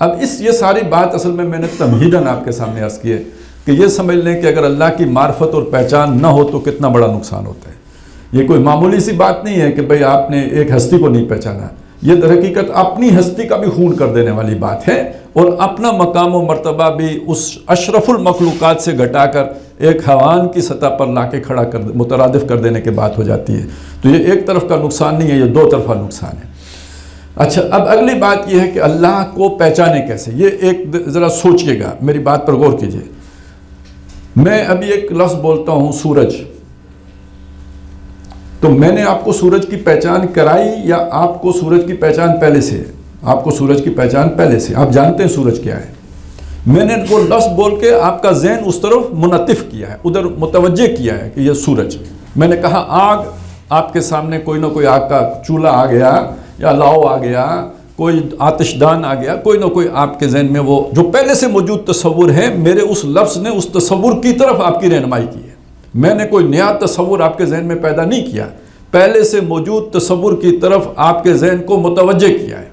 اب یہ ساری بات اصل میں نے تمہیداً آپ کے سامنے عرض کی ہے کہ یہ سمجھ لیں کہ اگر اللہ کی معرفت اور پہچان نہ ہو تو کتنا بڑا نقصان ہوتا ہے. یہ کوئی معمولی سی بات نہیں ہے کہ بھئی آپ نے ایک ہستی کو نہیں پہچانا. یہ در حقیقت اپنی ہستی کا بھی خون کر دینے والی بات ہے اور اپنا مقام و مرتبہ بھی اس اشرف المخلوقات سے گھٹا کر ایک حیوان کی سطح پر لا کے کھڑا کر مترادف کر دینے کی بات ہو جاتی ہے. تو یہ ایک طرف کا نقصان نہیں ہے، یہ دو طرفہ نقصان ہے. اچھا، اب اگلی بات یہ ہے کہ اللہ کو پہچانے کیسے. یہ ایک ذرا سوچئے گا، میری بات پر غور کیجئے. میں ابھی ایک لفظ بولتا ہوں سورج، تو میں نے آپ کو سورج کی پہچان کرائی یا آپ کو سورج کی پہچان پہلے سے ہے؟ آپ کو سورج کی پہچان پہلے سے، آپ جانتے ہیں سورج کیا ہے. میں نے وہ لفظ بول کے آپ کا ذہن اس طرف منطف کیا ہے، ادھر متوجہ کیا ہے کہ یہ سورج. میں نے کہا آگ، آپ کے سامنے کوئی نہ کوئی آگ کا چولہا آ گیا یا لاؤ آ گیا، کوئی آتش دان آ گیا، کوئی نہ کوئی آپ کے ذہن میں وہ جو پہلے سے موجود تصور ہے، میرے اس لفظ نے اس تصور کی طرف آپ کی رہنمائی کی ہے. میں نے کوئی نیا تصور آپ کے ذہن میں پیدا نہیں کیا، پہلے سے موجود تصور کی طرف آپ کے ذہن کو متوجہ کیا ہے.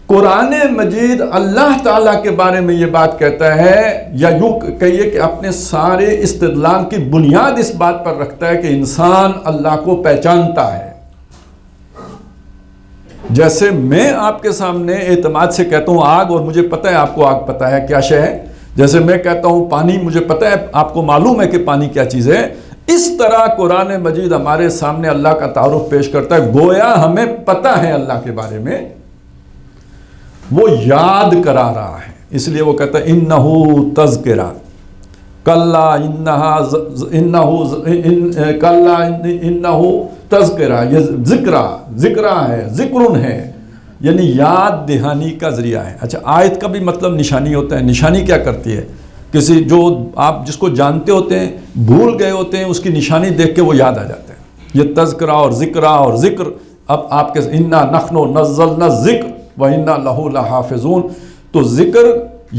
قرآن مجید اللہ تعالیٰ کے بارے میں یہ بات کہتا ہے، یا یوں کہیے کہ اپنے سارے استدلال کی بنیاد اس بات پر رکھتا ہے کہ انسان اللہ کو پہچانتا ہے. جیسے میں آپ کے سامنے اعتماد سے کہتا ہوں آگ، اور مجھے پتہ ہے آپ کو آگ پتہ ہے کیا شے ہے. جیسے میں کہتا ہوں پانی، مجھے پتہ ہے آپ کو معلوم ہے کہ پانی کیا چیز ہے. اس طرح قرآن مجید ہمارے سامنے اللہ کا تعارف پیش کرتا ہے، گویا ہمیں پتہ ہے اللہ کے بارے میں، وہ یاد کرا رہا ہے. اس لیے وہ کہتا ہے انہو تذکرہ، کلا انہو تذکرہ، یہ ذکرہ ہے، ذکرن ہے، یعنی یاد دہانی کا ذریعہ ہے. اچھا، آیت کا بھی مطلب نشانی ہوتا ہے. نشانی کیا کرتی ہے؟ کسی جو آپ جس کو جانتے ہوتے ہیں، بھول گئے ہوتے ہیں، اس کی نشانی دیکھ کے وہ یاد آ جاتا ہے. یہ تذکرہ اور ذکر اب آپ کے انا نحن نزلنا الذکر وَإِنَّا لَهُ لَحَافِظُونَ. تو ذکر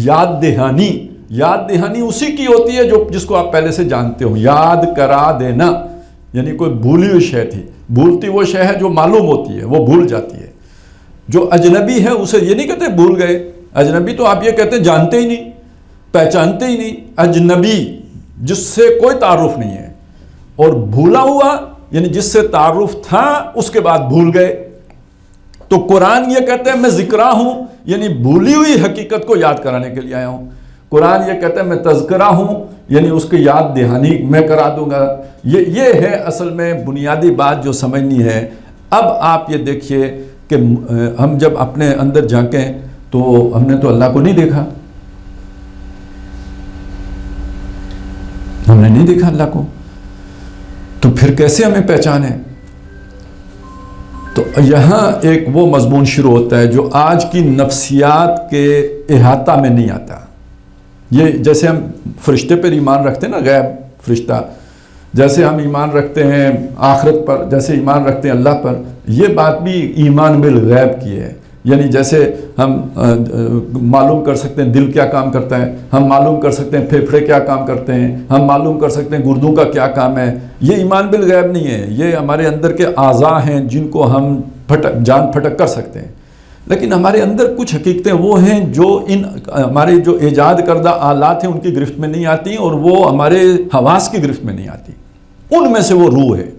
یاد دہانی اسی کی ہوتی ہے جو جس کو آپ پہلے سے جانتے ہو. یاد کرا دینا یعنی کوئی بھولی ہوئی شے تھی، بھولتی وہ شے ہے جو معلوم ہوتی ہے، وہ بھول جاتی ہے. جو اجنبی ہے اسے یہ نہیں کہتے بھول گئے. اجنبی تو آپ یہ کہتے ہیں جانتے ہی نہیں، پہچانتے ہی نہیں. اجنبی جس سے کوئی تعارف نہیں ہے، اور بھولا ہوا یعنی جس سے تعارف تھا اس کے بعد بھول گئے. تو قرآن یہ کہتے ہیں میں ذکرہ ہوں، یعنی بھولی ہوئی حقیقت کو یاد کرانے کے لیے آیا ہوں. قرآن یہ کہتا ہے میں تذکرہ ہوں، یعنی اس کی یاد دہانی میں کرا دوں گا. یہ ہے اصل میں بنیادی بات جو سمجھنی ہے. اب آپ یہ دیکھیے کہ ہم جب اپنے اندر جھانکیں تو ہم نے تو اللہ کو نہیں دیکھا، ہم نے نہیں دیکھا اللہ کو، تو پھر کیسے ہمیں پہچانے؟ تو یہاں ایک وہ مضمون شروع ہوتا ہے جو آج کی نفسیات کے احاطہ میں نہیں آتا. یہ جیسے ہم فرشتے پر ایمان رکھتے ہیں نا، غیب فرشتہ، جیسے ہم ایمان رکھتے ہیں آخرت پر، جیسے ایمان رکھتے ہیں اللہ پر، یہ بات بھی ایمان بالغیب کی ہے. یعنی جیسے ہم معلوم کر سکتے ہیں دل کیا کام کرتا ہے، ہم معلوم کر سکتے ہیں پھیپھڑے کیا کام کرتے ہیں، ہم معلوم کر سکتے ہیں گردوں کا کیا کام ہے. یہ ایمان بالغیب نہیں ہے، یہ ہمارے اندر کے اعضاء ہیں جن کو ہم جان پھٹک کر سکتے ہیں. لیکن ہمارے اندر کچھ حقیقتیں وہ ہیں جو ہمارے جو ایجاد کردہ آلات ہیں ان کی گرفت میں نہیں آتی، اور وہ ہمارے حواس کی گرفت میں نہیں آتی. ان میں سے وہ روح ہے،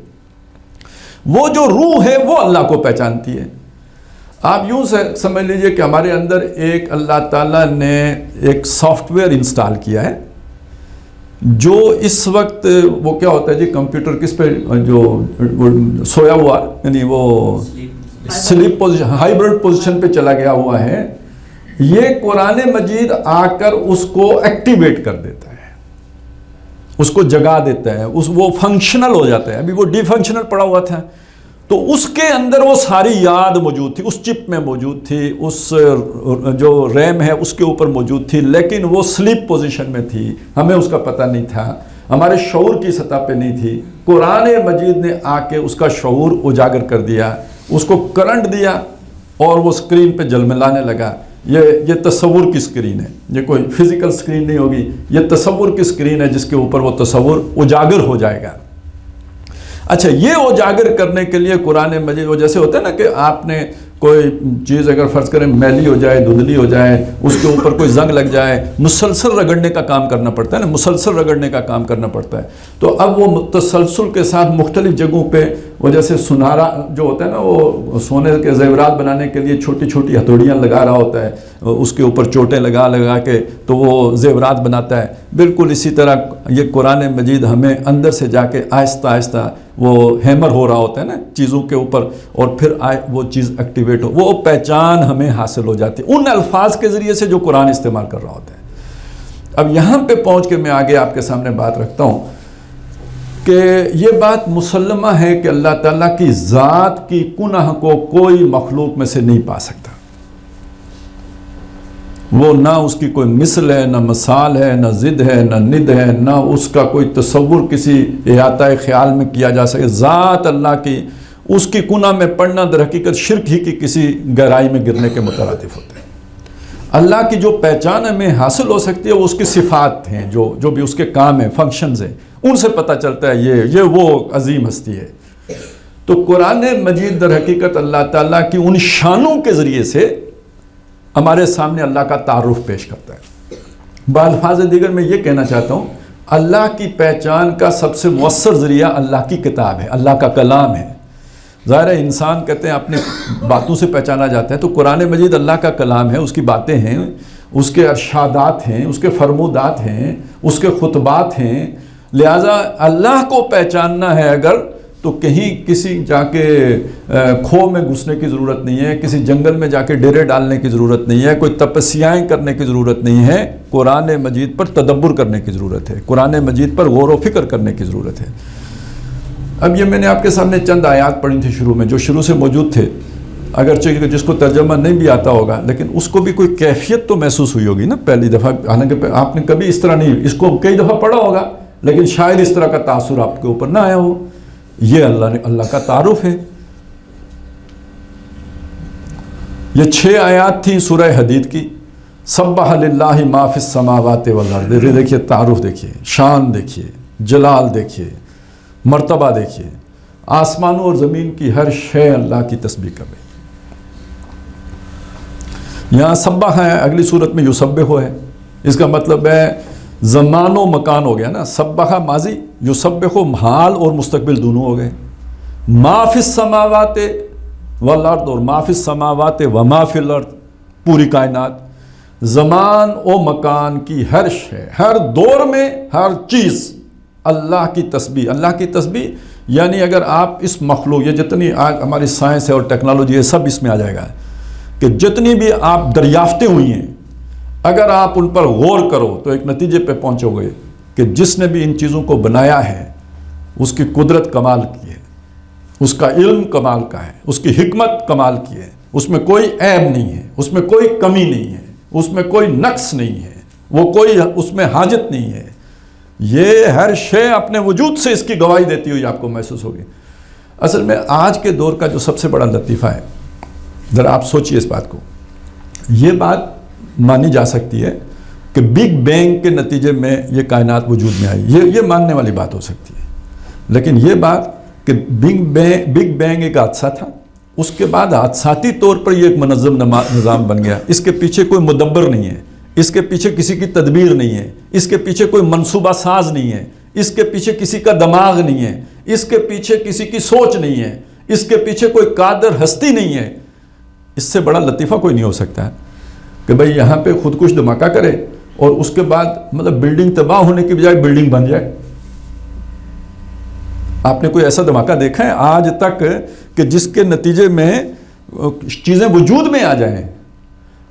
وہ جو روح ہے وہ اللہ کو پہچانتی ہے. آپ یوں سمجھ لیجئے کہ ہمارے اندر ایک اللہ تعالیٰ نے ایک سافٹ ویئر انسٹال کیا ہے جو اس وقت وہ کیا ہوتا ہے جی کمپیوٹر کس پہ جو سویا ہوا یعنی وہ سلیپ پوزیشن ہائیبرڈ پوزیشن پہ چلا گیا ہوا ہے. یہ قرآن مجید آ کر اس کو ایکٹیویٹ کر دیتا ہے، اس کو جگا دیتا ہے، وہ فنکشنل ہو جاتا ہے. ابھی وہ ڈی فنکشنل پڑا ہوا تھا، تو اس کے اندر وہ ساری یاد موجود تھی، اس چپ میں موجود تھی، اس جو ریم ہے اس کے اوپر موجود تھی، لیکن وہ سلیپ پوزیشن میں تھی، ہمیں اس کا پتہ نہیں تھا، ہمارے شعور کی سطح پہ نہیں تھی. قرآن مجید نے آ کے اس کا شعور اجاگر کر دیا، اس کو کرنٹ دیا، اور وہ اسکرین پہ جلملانے لگا. یہ تصور کی اسکرین ہے، یہ کوئی فزیکل اسکرین نہیں ہوگی، یہ تصور کی اسکرین ہے جس کے اوپر وہ تصور اجاگر ہو جائے گا. اچھا، یہ اجاگر کرنے کے لیے قرآن مجید وہ جیسے ہوتا ہے نا کہ آپ نے کوئی چیز اگر فرض کریں میلی ہو جائے، دھندلی ہو جائے، اس کے اوپر کوئی زنگ لگ جائے، مسلسل رگڑنے کا کام کرنا پڑتا ہے نا، مسلسل رگڑنے کا کام کرنا پڑتا ہے. تو اب وہ تسلسل کے ساتھ مختلف جگہوں پہ وہ جیسے سنارا جو ہوتا ہے نا، وہ سونے کے زیورات بنانے کے لیے چھوٹی چھوٹی ہتھوڑیاں لگا رہا ہوتا ہے، اس کے اوپر چوٹیں لگا کے تو وہ زیورات بناتا ہے. بالکل اسی طرح یہ قرآن مجید ہمیں اندر سے جا کے آہستہ آہستہ وہ ہیمر ہو رہا ہوتا ہے نا چیزوں کے اوپر، اور پھر وہ چیز ایکٹیویٹ ہو، وہ پہچان ہمیں حاصل ہو جاتی ہے ان الفاظ کے ذریعے سے جو قرآن استعمال کر رہا ہوتا ہے. اب یہاں پہ پہنچ کے میں آگے آپ کے سامنے بات رکھتا ہوں کہ یہ بات مسلمہ ہے کہ اللہ تعالیٰ کی ذات کی کنہ کو کوئی مخلوق میں سے نہیں پا سکتا. وہ نہ اس کی کوئی مثل ہے، نہ مثال ہے، نہ ضد ہے، نہ ند ہے، نہ اس کا کوئی تصور کسی احاطہ خیال میں کیا جا سکے. ذات اللہ کی، اس کی کنہ میں پڑھنا در حقیقت شرک ہی کی کسی گہرائی میں گرنے کے مترادف ہوتے ہیں. اللہ کی جو پہچان ہمیں حاصل ہو سکتی ہے وہ اس کی صفات ہیں، جو بھی اس کے کام ہیں، فنکشنز ہیں، ان سے پتہ چلتا ہے یہ وہ عظیم ہستی ہے. تو قرآن مجید در حقیقت اللہ تعالیٰ کی ان شانوں کے ذریعے سے ہمارے سامنے اللہ کا تعارف پیش کرتا ہے. بالفاظ دیگر میں یہ کہنا چاہتا ہوں، اللہ کی پہچان کا سب سے مؤثر ذریعہ اللہ کی کتاب ہے، اللہ کا کلام ہے. ظاہر ہے انسان کہتے ہیں اپنی باتوں سے پہچانا جاتا ہے، تو قرآن مجید اللہ کا کلام ہے، اس کی باتیں ہیں، اس کے ارشادات ہیں، اس کے فرمودات ہیں، اس کے خطبات ہیں. لہٰذا اللہ کو پہچاننا ہے اگر، تو کہیں کسی جا کے کھو میں گھسنے کی ضرورت نہیں ہے، کسی جنگل میں جا کے ڈیرے ڈالنے کی ضرورت نہیں ہے، کوئی تپسیائیں کرنے کی ضرورت نہیں ہے. قرآن مجید پر تدبر کرنے کی ضرورت ہے، قرآن مجید پر غور و فکر کرنے کی ضرورت ہے. اب یہ میں نے آپ کے سامنے چند آیات پڑھی تھی شروع میں، جو شروع سے موجود تھے، اگرچہ جس کو ترجمہ نہیں بھی آتا ہوگا لیکن اس کو بھی کوئی کیفیت تو محسوس ہوئی ہوگی نا پہلی دفعہ. حالانکہ آپ نے کبھی اس طرح نہیں، اس کو کئی دفعہ پڑھا ہوگا لیکن شاید اس طرح کا تاثر آپ کے اوپر نہ آیا ہو. یہ اللہ کا تعارف ہے. یہ 6 آیات تھی سورہ حدید کی. سبح للہ ما فی السماوات والارض. دیکھیے تعارف، دیکھیے شان، دیکھیے جلال، دیکھیے مرتبہ، دیکھیے آسمانوں اور زمین کی ہر شے اللہ کی تسبیح کر رہی. یہاں سبح ہے، اگلی صورت میں یسبح ہے. اس کا مطلب ہے زمان و مکان ہو گیا نا. سبح ماضی، یسبح حال اور مستقبل دونوں ہو گئے. ما فی السماوات والارض اور ما فی السماوات وما فی الارض، پوری کائنات. زمان و مکان کی ہر شے، ہر دور میں ہر چیز اللہ کی تسبیح. اللہ کی تسبیح یعنی اگر آپ اس مخلوق، یہ جتنی آج ہماری سائنس ہے اور ٹیکنالوجی ہے سب اس میں آ جائے گا کہ جتنی بھی آپ دریافتیں ہوئی ہیں، اگر آپ ان پر غور کرو تو ایک نتیجے پہ پہنچو گے کہ جس نے بھی ان چیزوں کو بنایا ہے اس کی قدرت کمال کی ہے، اس کا علم کمال کا ہے، اس کی حکمت کمال کی ہے. اس میں کوئی عیب نہیں ہے، اس میں کوئی کمی نہیں ہے، اس میں کوئی نقص نہیں ہے، وہ کوئی اس میں حاجت نہیں ہے. یہ ہر شے اپنے وجود سے اس کی گواہی دیتی ہوئی آپ کو محسوس ہوگی. اصل میں آج کے دور کا جو سب سے بڑا لطیفہ ہے، ذرا آپ سوچئے اس بات کو. یہ بات مانی جا سکتی ہے کہ بگ بینگ کے نتیجے میں یہ کائنات وجود میں آئی، یہ ماننے والی بات ہو سکتی ہے. لیکن یہ بات کہ بگ بینگ ایک حادثہ تھا، اس کے بعد حادثاتی طور پر یہ ایک منظم نظام بن گیا. اس کے پیچھے کوئی مدبر نہیں ہے، اس کے پیچھے کسی کی تدبیر نہیں ہے، اس کے پیچھے کوئی منصوبہ ساز نہیں ہے، اس کے پیچھے کسی کا دماغ نہیں ہے، اس کے پیچھے کسی کی سوچ نہیں ہے، اس کے پیچھے کوئی قادر ہستی نہیں ہے. اس سے بڑا لطیفہ کوئی نہیں ہو سکتا ہے کہ بھئی یہاں پہ خودکش دھماکہ کرے اور اس کے بعد مطلب بلڈنگ تباہ ہونے کی بجائے بلڈنگ بن جائے. آپ نے کوئی ایسا دھماکہ دیکھا ہے آج تک کہ جس کے نتیجے میں چیزیں وجود میں آ جائیں؟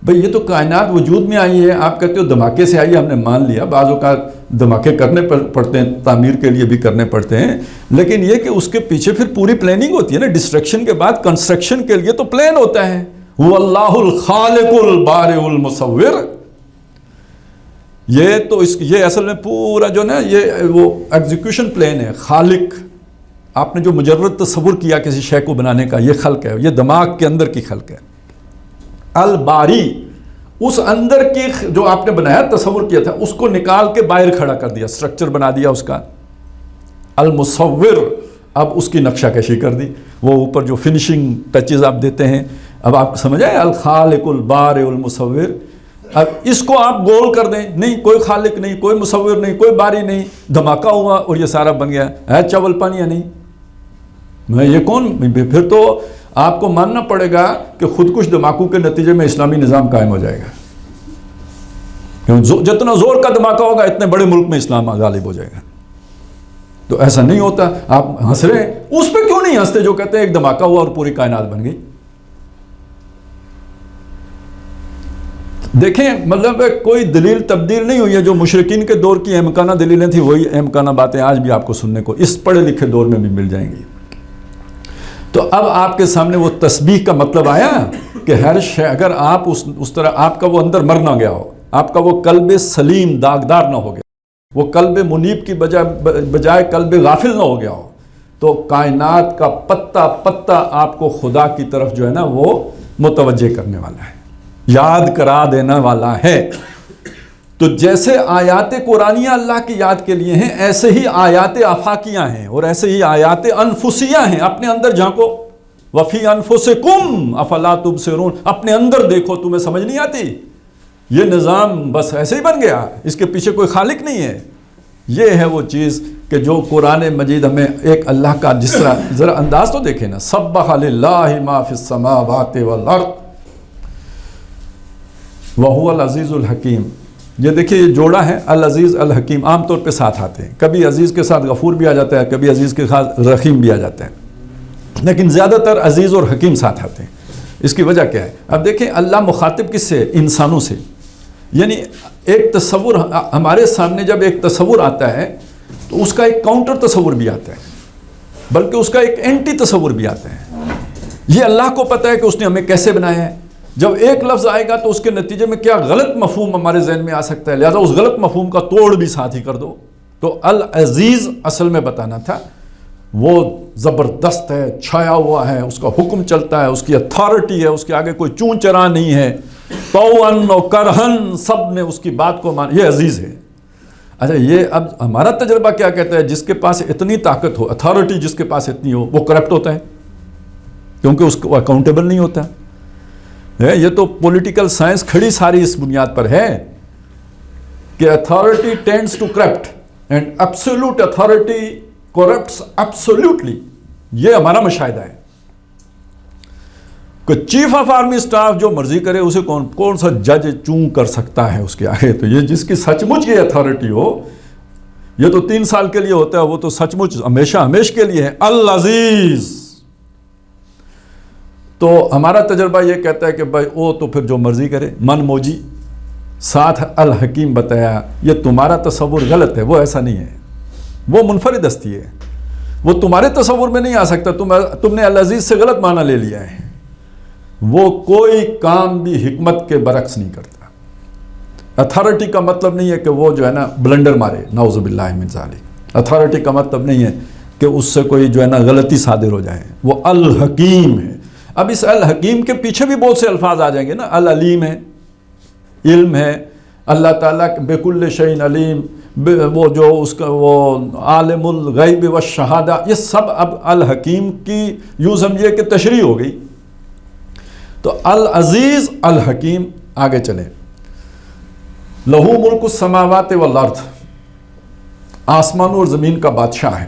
بھئی یہ تو کائنات وجود میں آئی ہے، آپ کہتے ہو دھماکے سے آئی، ہم نے مان لیا. بعض اوقات دھماکے کرنے پڑتے ہیں، تعمیر کے لیے بھی کرنے پڑتے ہیں، لیکن یہ کہ اس کے پیچھے پھر پوری پلاننگ ہوتی ہے نا. ڈسٹرکشن کے بعد کنسٹرکشن کے لیے تو پلان ہوتا ہے. واللہ الخالق البارئ المصور. یہ تو یہ اصل میں پورا جو نا یہ وہ ایگزیکیوشن پلان ہے. خالق، آپ نے جو مجرد تصور کیا کسی شے کو بنانے کا، یہ خلق ہے، یہ دماغ کے اندر کی خلق ہے. الباری، اس اندر کی جو آپ نے بنایا تصور کیا تھا اس کو نکال کے باہر کھڑا کر دیا، سٹرکچر بنا دیا اس کا. المصور، اب اس کی نقشہ کشی کر دی، وہ اوپر جو فنیشنگ ٹچز آپ دیتے ہیں. اب آپ سمجھ آئے الخالق البارئ المصور. اب اس کو آپ گول کر دیں, نہیں کوئی خالق نہیں, کوئی مصور نہیں, کوئی باری نہیں, دھماکہ ہوا اور یہ سارا بن گیا ہے چاول پانی یا نہیں. میں یہ کون, پھر تو آپ کو ماننا پڑے گا کہ خودکش دھماکوں کے نتیجے میں اسلامی نظام قائم ہو جائے گا. جتنا زور کا دھماکہ ہوگا اتنے بڑے ملک میں اسلام غالب ہو جائے گا. تو ایسا نہیں ہوتا. آپ ہنس رہے ہیں, اس پہ کیوں نہیں ہنستے جو کہتے ہیں ایک دھماکہ ہوا اور پوری کائنات بن گئی. دیکھیں مطلب کوئی دلیل تبدیل نہیں ہوئی ہے. جو مشرکین کے دور کی احمقانہ دلیلیں تھیں وہی احمقانہ باتیں آج بھی آپ کو سننے کو اس پڑھے لکھے دور میں بھی مل جائیں گی. تو اب آپ کے سامنے وہ تسبیح کا مطلب آیا کہ ہر شے اگر آپ اس طرح آپ کا وہ اندر مر نہ گیا ہو, آپ کا وہ قلب سلیم داغدار نہ ہو گیا, وہ قلب منیب کی بجائے قلب غافل نہ ہو گیا ہو, تو کائنات کا پتہ پتہ آپ کو خدا کی طرف جو ہے نا وہ متوجہ کرنے والا ہے, یاد کرا دینے والا ہے. تو جیسے آیات قرآنیہ اللہ کی یاد کے لیے ہیں, ایسے ہی آیات آفاقیہ ہیں اور ایسے ہی آیات انفسیہ ہیں. اپنے اندر جھانکو, وفی انفسکم افلا تبصرون, اپنے اندر دیکھو, تمہیں سمجھ نہیں آتی. یہ نظام بس ایسے ہی بن گیا, اس کے پیچھے کوئی خالق نہیں ہے. یہ ہے وہ چیز کہ جو قرآن مجید ہمیں ایک اللہ کا جس طرح ذرا انداز تو دیکھیں نا, سبح للہ ما فی السماوات والارض وہو العزیز الحکیم. یہ دیکھیے یہ جوڑا ہے العزیز الحکیم, عام طور پہ ساتھ آتے ہیں. کبھی عزیز کے ساتھ غفور بھی آ جاتا ہے, کبھی عزیز کے ساتھ رحیم بھی آ جاتا ہے, لیکن زیادہ تر عزیز اور حکیم ساتھ آتے ہیں. اس کی وجہ کیا ہے؟ اب دیکھیں اللہ مخاطب کس سے؟ انسانوں سے. یعنی ایک تصور ہمارے سامنے جب ایک تصور آتا ہے تو اس کا ایک کاؤنٹر تصور بھی آتا ہے, بلکہ اس کا ایک اینٹی تصور بھی آتا ہے. یہ اللہ کو پتہ ہے کہ اس نے ہمیں کیسے بنایا ہے. جب ایک لفظ آئے گا تو اس کے نتیجے میں کیا غلط مفہوم ہمارے ذہن میں آ سکتا ہے, لہذا اس غلط مفہوم کا توڑ بھی ساتھ ہی کر دو. تو العزیز اصل میں بتانا تھا وہ زبردست ہے, چھایا ہوا ہے, اس کا حکم چلتا ہے, اس کی اتھارٹی ہے, اس کے آگے کوئی چون چرا نہیں ہے, طوعاً و کرہن سب نے اس کی بات کو مان, یہ عزیز ہے. اچھا یہ اب ہمارا تجربہ کیا کہتا ہے؟ جس کے پاس اتنی طاقت ہو, اتھارٹی جس کے پاس اتنی ہو, وہ کرپٹ ہوتا ہے, کیونکہ اس کو اکاؤنٹیبل نہیں ہوتا. یہ تو پولیٹیکل سائنس کھڑی ساری اس بنیاد پر ہے کہ authority tends to corrupt and absolute authority corrupts absolutely. یہ ہمارا مشاہدہ ہے کہ چیف آف آرمی سٹاف جو مرضی کرے اسے کون سا جج چون کر سکتا ہے اس کے آگے. تو یہ جس کی سچ مچ یہ اتھارٹی ہو, یہ تو 3 سال کے لیے ہوتا ہے, وہ تو سچ مچ ہمیشہ ہمیشہ کے لیے ہے العزیز. تو ہمارا تجربہ یہ کہتا ہے کہ بھائی وہ تو پھر جو مرضی کرے, من موجی. ساتھ الحکیم بتایا, یہ تمہارا تصور غلط ہے, وہ ایسا نہیں ہے, وہ منفرد ہستی ہے, وہ تمہارے تصور میں نہیں آ سکتا. تم نے العزیز سے غلط معنی لے لیا ہے. وہ کوئی کام بھی حکمت کے برعکس نہیں کرتا. اتھارٹی کا مطلب نہیں ہے کہ وہ جو ہے نا بلنڈر مارے, نعوذ باللہ من ذالک. اتھارٹی کا مطلب نہیں ہے کہ اس سے کوئی جو ہے نا غلطی صادر ہو جائے. وہ الحکیم ہے. اب اس الحکیم کے پیچھے بھی بہت سے الفاظ آ جائیں گے نا. العلیم ہے, علم ہے, اللہ تعالیٰ بکل شیء علیم, وہ جو اس کا وہ عالم الغیب والشہادہ, یہ سب اب الحکیم کی یوں سمجھیے کہ تشریح ہو گئی. تو العزیز الحکیم. آگے چلیں. لہو ملک السماوات والارض, آسمانوں اور زمین کا بادشاہ ہے.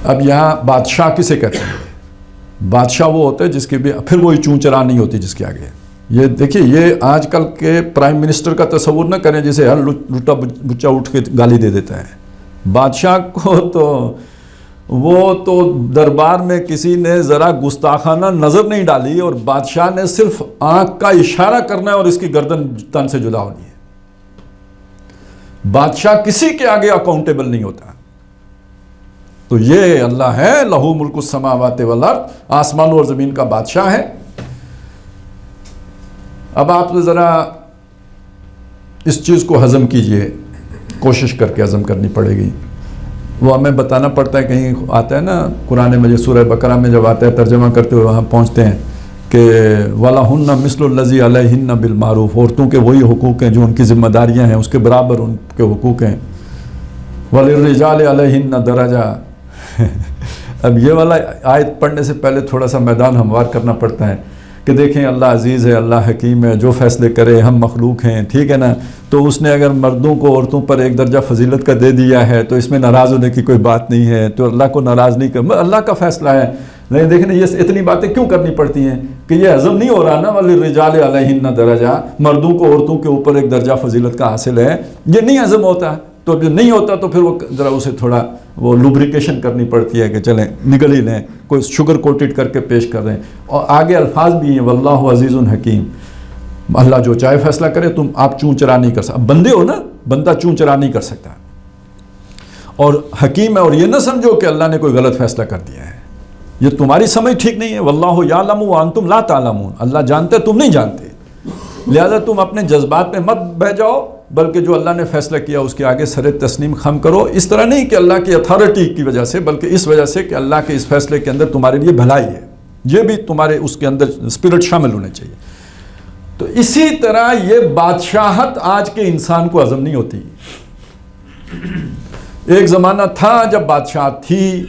اب یہاں بادشاہ کسے کہتے ہیں؟ بادشاہ وہ ہوتا ہے جس کی بھی پھر وہی چون چرا نہیں ہوتی جس کے آگے. یہ دیکھیے یہ آج کل کے پرائم منسٹر کا تصور نہ کریں جسے ہر لٹا بچہ اٹھ کے گالی دے دیتا ہے. بادشاہ کو تو وہ تو دربار میں کسی نے ذرا گستاخانہ نظر نہیں ڈالی اور بادشاہ نے صرف آنکھ کا اشارہ کرنا ہے اور اس کی گردن تن سے جدا ہونی ہے. بادشاہ کسی کے آگے اکاؤنٹیبل نہیں ہوتا. تو یہ اللہ ہے, لہو ملک السماوات والارض, آسمانوں اور زمین کا بادشاہ ہے. اب آپ ذرا اس چیز کو ہضم کیجئے, کوشش کر کے ہضم کرنی پڑے گی. وہ ہمیں بتانا پڑتا ہے, کہیں آتا ہے نا قرآن مجید سورہ بقرہ میں جب آتا ہے ترجمہ کرتے ہوئے وہاں پہنچتے ہیں کہ وَلَهُنَّ مِثْلُ الَّذِي عَلَيْهِنَّ بِالْمَعْرُوفِ, عورتوں کے وہی حقوق ہیں جو ان کی ذمہ داریاں ہیں, اس کے برابر ان کے حقوق ہیں. وَلِلرِّجَالِ عَلَيْهِنَّ دَرَجَةٌ اب یہ والا آیت پڑھنے سے پہلے تھوڑا سا میدان ہموار کرنا پڑتا ہے کہ دیکھیں اللہ عزیز ہے، اللہ حکیم ہے، جو فیصلے کرے، ہم مخلوق ہیں، ٹھیک ہے نا. تو اس نے اگر مردوں کو عورتوں پر ایک درجہ فضیلت کا دے دیا ہے تو اس میں ناراض ہونے کی کوئی بات نہیں ہے، تو اللہ کو ناراض نہیں کر، اللہ کا فیصلہ ہے. نہیں دیکھیں یہ اتنی باتیں کیوں کرنی پڑتی ہیں کہ یہ ہضم نہیں ہو رہا نا. وَلِلرِّجَالِ عَلَيْهِنَّ درجہ، مردوں کو عورتوں کے اوپر ایک درجہ فضیلت کا حاصل ہے، یہ نہیں ہضم ہوتا. تو جو نہیں ہوتا تو پھر وہ ذرا اسے تھوڑا وہ لوبریکیشن کرنی پڑتی ہے کہ چلیں نگل ہی لیں، کوئی شوگر کوٹڈ کر کے پیش کر رہے ہیں. اور آگے الفاظ بھی ہیں واللہ عزیز حکیم، اللہ جو چاہے فیصلہ کرے، تم آپ چون چرا نہیں کر سکتے. بندے ہو نا، بندہ چون چرا نہیں کر سکتا. اور حکیم ہے، اور یہ نہ سمجھو کہ اللہ نے کوئی غلط فیصلہ کر دیا ہے، یہ تمہاری سمجھ ٹھیک نہیں ہے. واللہ یعلم وانتم لا تعلمون، اللہ جانتے تم نہیں جانتے، لہذا تم اپنے جذبات میں مت بہ جاؤ، بلکہ جو اللہ نے فیصلہ کیا اس کے آگے سر تسلیم خم کرو. اس طرح نہیں کہ اللہ کی اتھارٹی کی وجہ سے، بلکہ اس وجہ سے کہ اللہ کے اس فیصلے کے اندر تمہارے لیے بھلائی ہے، یہ بھی تمہارے اس کے اندر اسپرٹ شامل ہونے چاہیے. تو اسی طرح یہ بادشاہت آج کے انسان کو ہضم نہیں ہوتی. ایک زمانہ تھا جب بادشاہت تھی،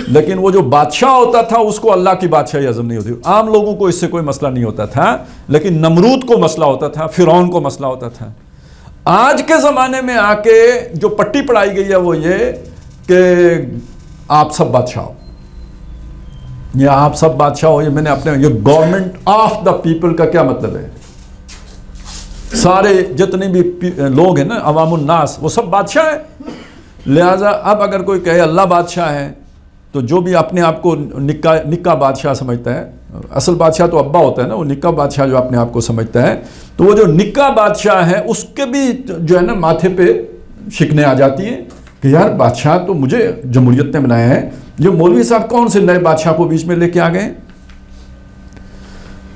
لیکن وہ جو بادشاہ ہوتا تھا اس کو اللہ کی بادشاہی ہضم نہیں ہوتی. عام لوگوں کو اس سے کوئی مسئلہ نہیں ہوتا تھا، لیکن نمرود کو مسئلہ ہوتا تھا، فرعون کو مسئلہ ہوتا تھا. آج کے زمانے میں آ کے جو پٹی پڑھائی گئی ہے وہ یہ کہ آپ سب بادشاہ ہو، یہ آپ سب بادشاہ ہو. یہ میں نے اپنے یہ گورنمنٹ آف دا پیپل کا کیا مطلب ہے؟ سارے جتنے بھی لوگ ہیں نا، عوام الناس، وہ سب بادشاہ ہیں. لہذا اب اگر کوئی کہے اللہ بادشاہ ہے، تو جو بھی اپنے آپ کو نکا بادشاہ سمجھتا ہے، اصل بادشاہ تو ابا ہوتا ہے نا، وہ نکا بادشاہ جو اپنے آپ کو سمجھتا ہے، تو وہ جو نکا بادشاہ ہے اس کے بھی جو ہے نا ماتھے پہ شکنیں آ جاتی ہیں کہ یار بادشاہ تو مجھے جمہوریت نے بنایا ہے، یہ مولوی صاحب کون سے نئے بادشاہ کو بیچ میں لے کے آ گئے.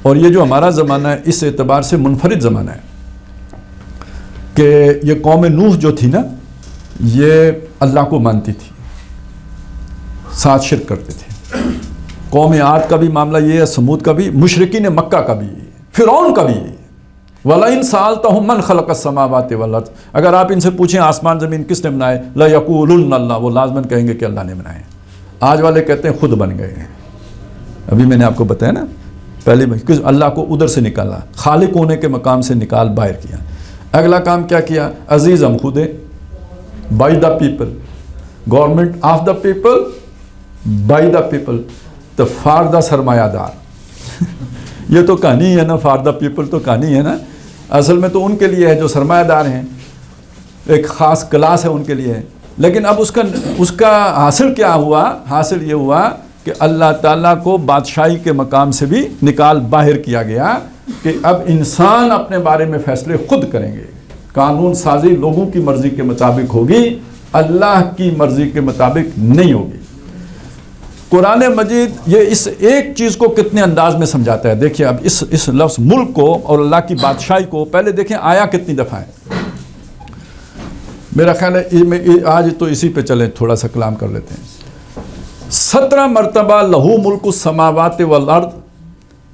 اور یہ جو ہمارا زمانہ ہے اس اعتبار سے منفرد زمانہ ہے کہ یہ قوم نوح جو تھی نا، یہ اللہ کو مانتی تھی، ساتھ شرک کرتے تھے. قوم عاد کا بھی معاملہ یہ ہے، سمود کا بھی، مشرکین مکہ کا بھی، فرعون کا بھی. وَلَئِن سَأَلْتَهُم مَّنْ خَلَقَ السَّمَاوَاتِ وَالْأَرْضَ، اگر آپ ان سے پوچھیں آسمان زمین کس نے بنائے، لَيَقُولُنَّ اللَّهُ، وہ لازماً کہیں گے کہ اللہ نے بنائے. آج والے کہتے ہیں خود بن گئے ہیں. ابھی میں نے آپ کو بتایا نا پہلے میں، اللہ کو ادھر سے نکالا، خالق ہونے کے مقام سے نکال باہر کیا. اگلا کام کیا کیا؟ عزیز ہم خود ہیں، by the people, government of the people, by the people, تو فار دا سرمایہ دار. یہ تو کہانی ہے نا، فار دا پیپل تو کہانی ہے نا، اصل میں تو ان کے لیے ہے جو سرمایہ دار ہیں، ایک خاص کلاس ہے ان کے لیے. لیکن اب اس کا حاصل کیا ہوا؟ حاصل یہ ہوا کہ اللہ تعالیٰ کو بادشاہی کے مقام سے بھی نکال باہر کیا گیا کہ اب انسان اپنے بارے میں فیصلے خود کریں گے. قانون سازی لوگوں کی مرضی کے مطابق ہوگی، اللہ کی مرضی کے مطابق نہیں ہوگی. قرآن مجید یہ اس ایک چیز کو کتنے انداز میں سمجھاتا ہے. دیکھیں اب اس لفظ ملک کو اور اللہ کی بادشاہی کو پہلے دیکھیں آیا کتنی دفعہ ہے. میرا خیال ہے آج تو اسی پہ چلیں، تھوڑا سا کلام کر لیتے ہیں. 17 مرتبہ لہو ملک السماوات والارض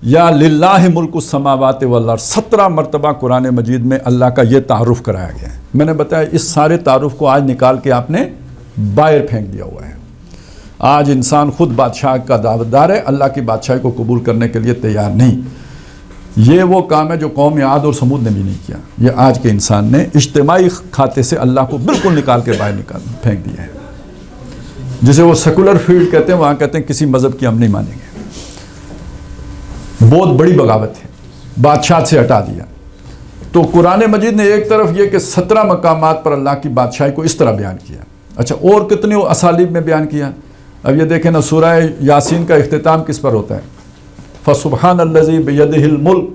یا للہ ملک السماوات والارض، 17 مرتبہ قرآن مجید میں اللہ کا یہ تعارف کرایا گیا ہے. میں نے بتایا اس سارے تعارف کو آج نکال کے آپ نے باہر پھینک دیا ہوا ہے. آج انسان خود بادشاہ کا دعوتدار ہے، اللہ کی بادشاہی کو قبول کرنے کے لیے تیار نہیں. یہ وہ کام ہے جو قوم عاد اور سمود نے بھی نہیں کیا. یہ آج کے انسان نے اجتماعی کھاتے سے اللہ کو بالکل نکال کے باہر پھینک دیا ہے. جسے وہ سیکولر فیلڈ کہتے ہیں، وہاں کہتے ہیں کسی مذہب کی ہم نہیں مانیں گے. بہت بڑی بغاوت ہے، بادشاہ سے ہٹا دیا. تو قرآن مجید نے ایک طرف یہ کہ 17 مقامات پر اللہ کی بادشاہی کو اس طرح بیان کیا. اچھا اور کتنے اسالیب میں بیان کیا. اب یہ دیکھیں نا، سورہ یاسین کا اختتام کس پر ہوتا ہے؟ فَسُبْحَانَ الَّذِي بِيَدِهِ الْمُلْكُ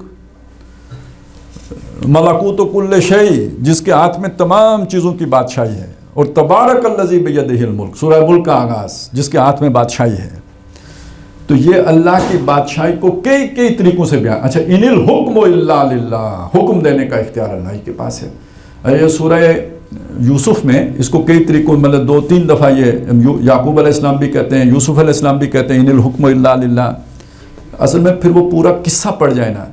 مَلَكُوتُ كُلِّ شَيْءٍ، جس کے ہاتھ میں تمام چیزوں کی بادشاہی ہے. اور تبارک الذی بیدہ الملک، سورہ ملک کا آغاز، جس کے ہاتھ میں بادشاہی ہے. تو یہ اللہ کی بادشاہی کو کئی طریقوں سے بیان. اچھا ان الحکم الا للہ، حکم دینے کا اختیار اللہ کے پاس ہے. یہ سورہ یوسف میں اس کو کئی طریقوں، مطلب 2-3 دفعہ یہ یعقوب علیہ السلام بھی کہتے ہیں، یوسف علیہ السلام بھی کہتے ہیں ان الحکم الا للہ. اصل میں پھر وہ پورا قصہ پڑھ جائے نا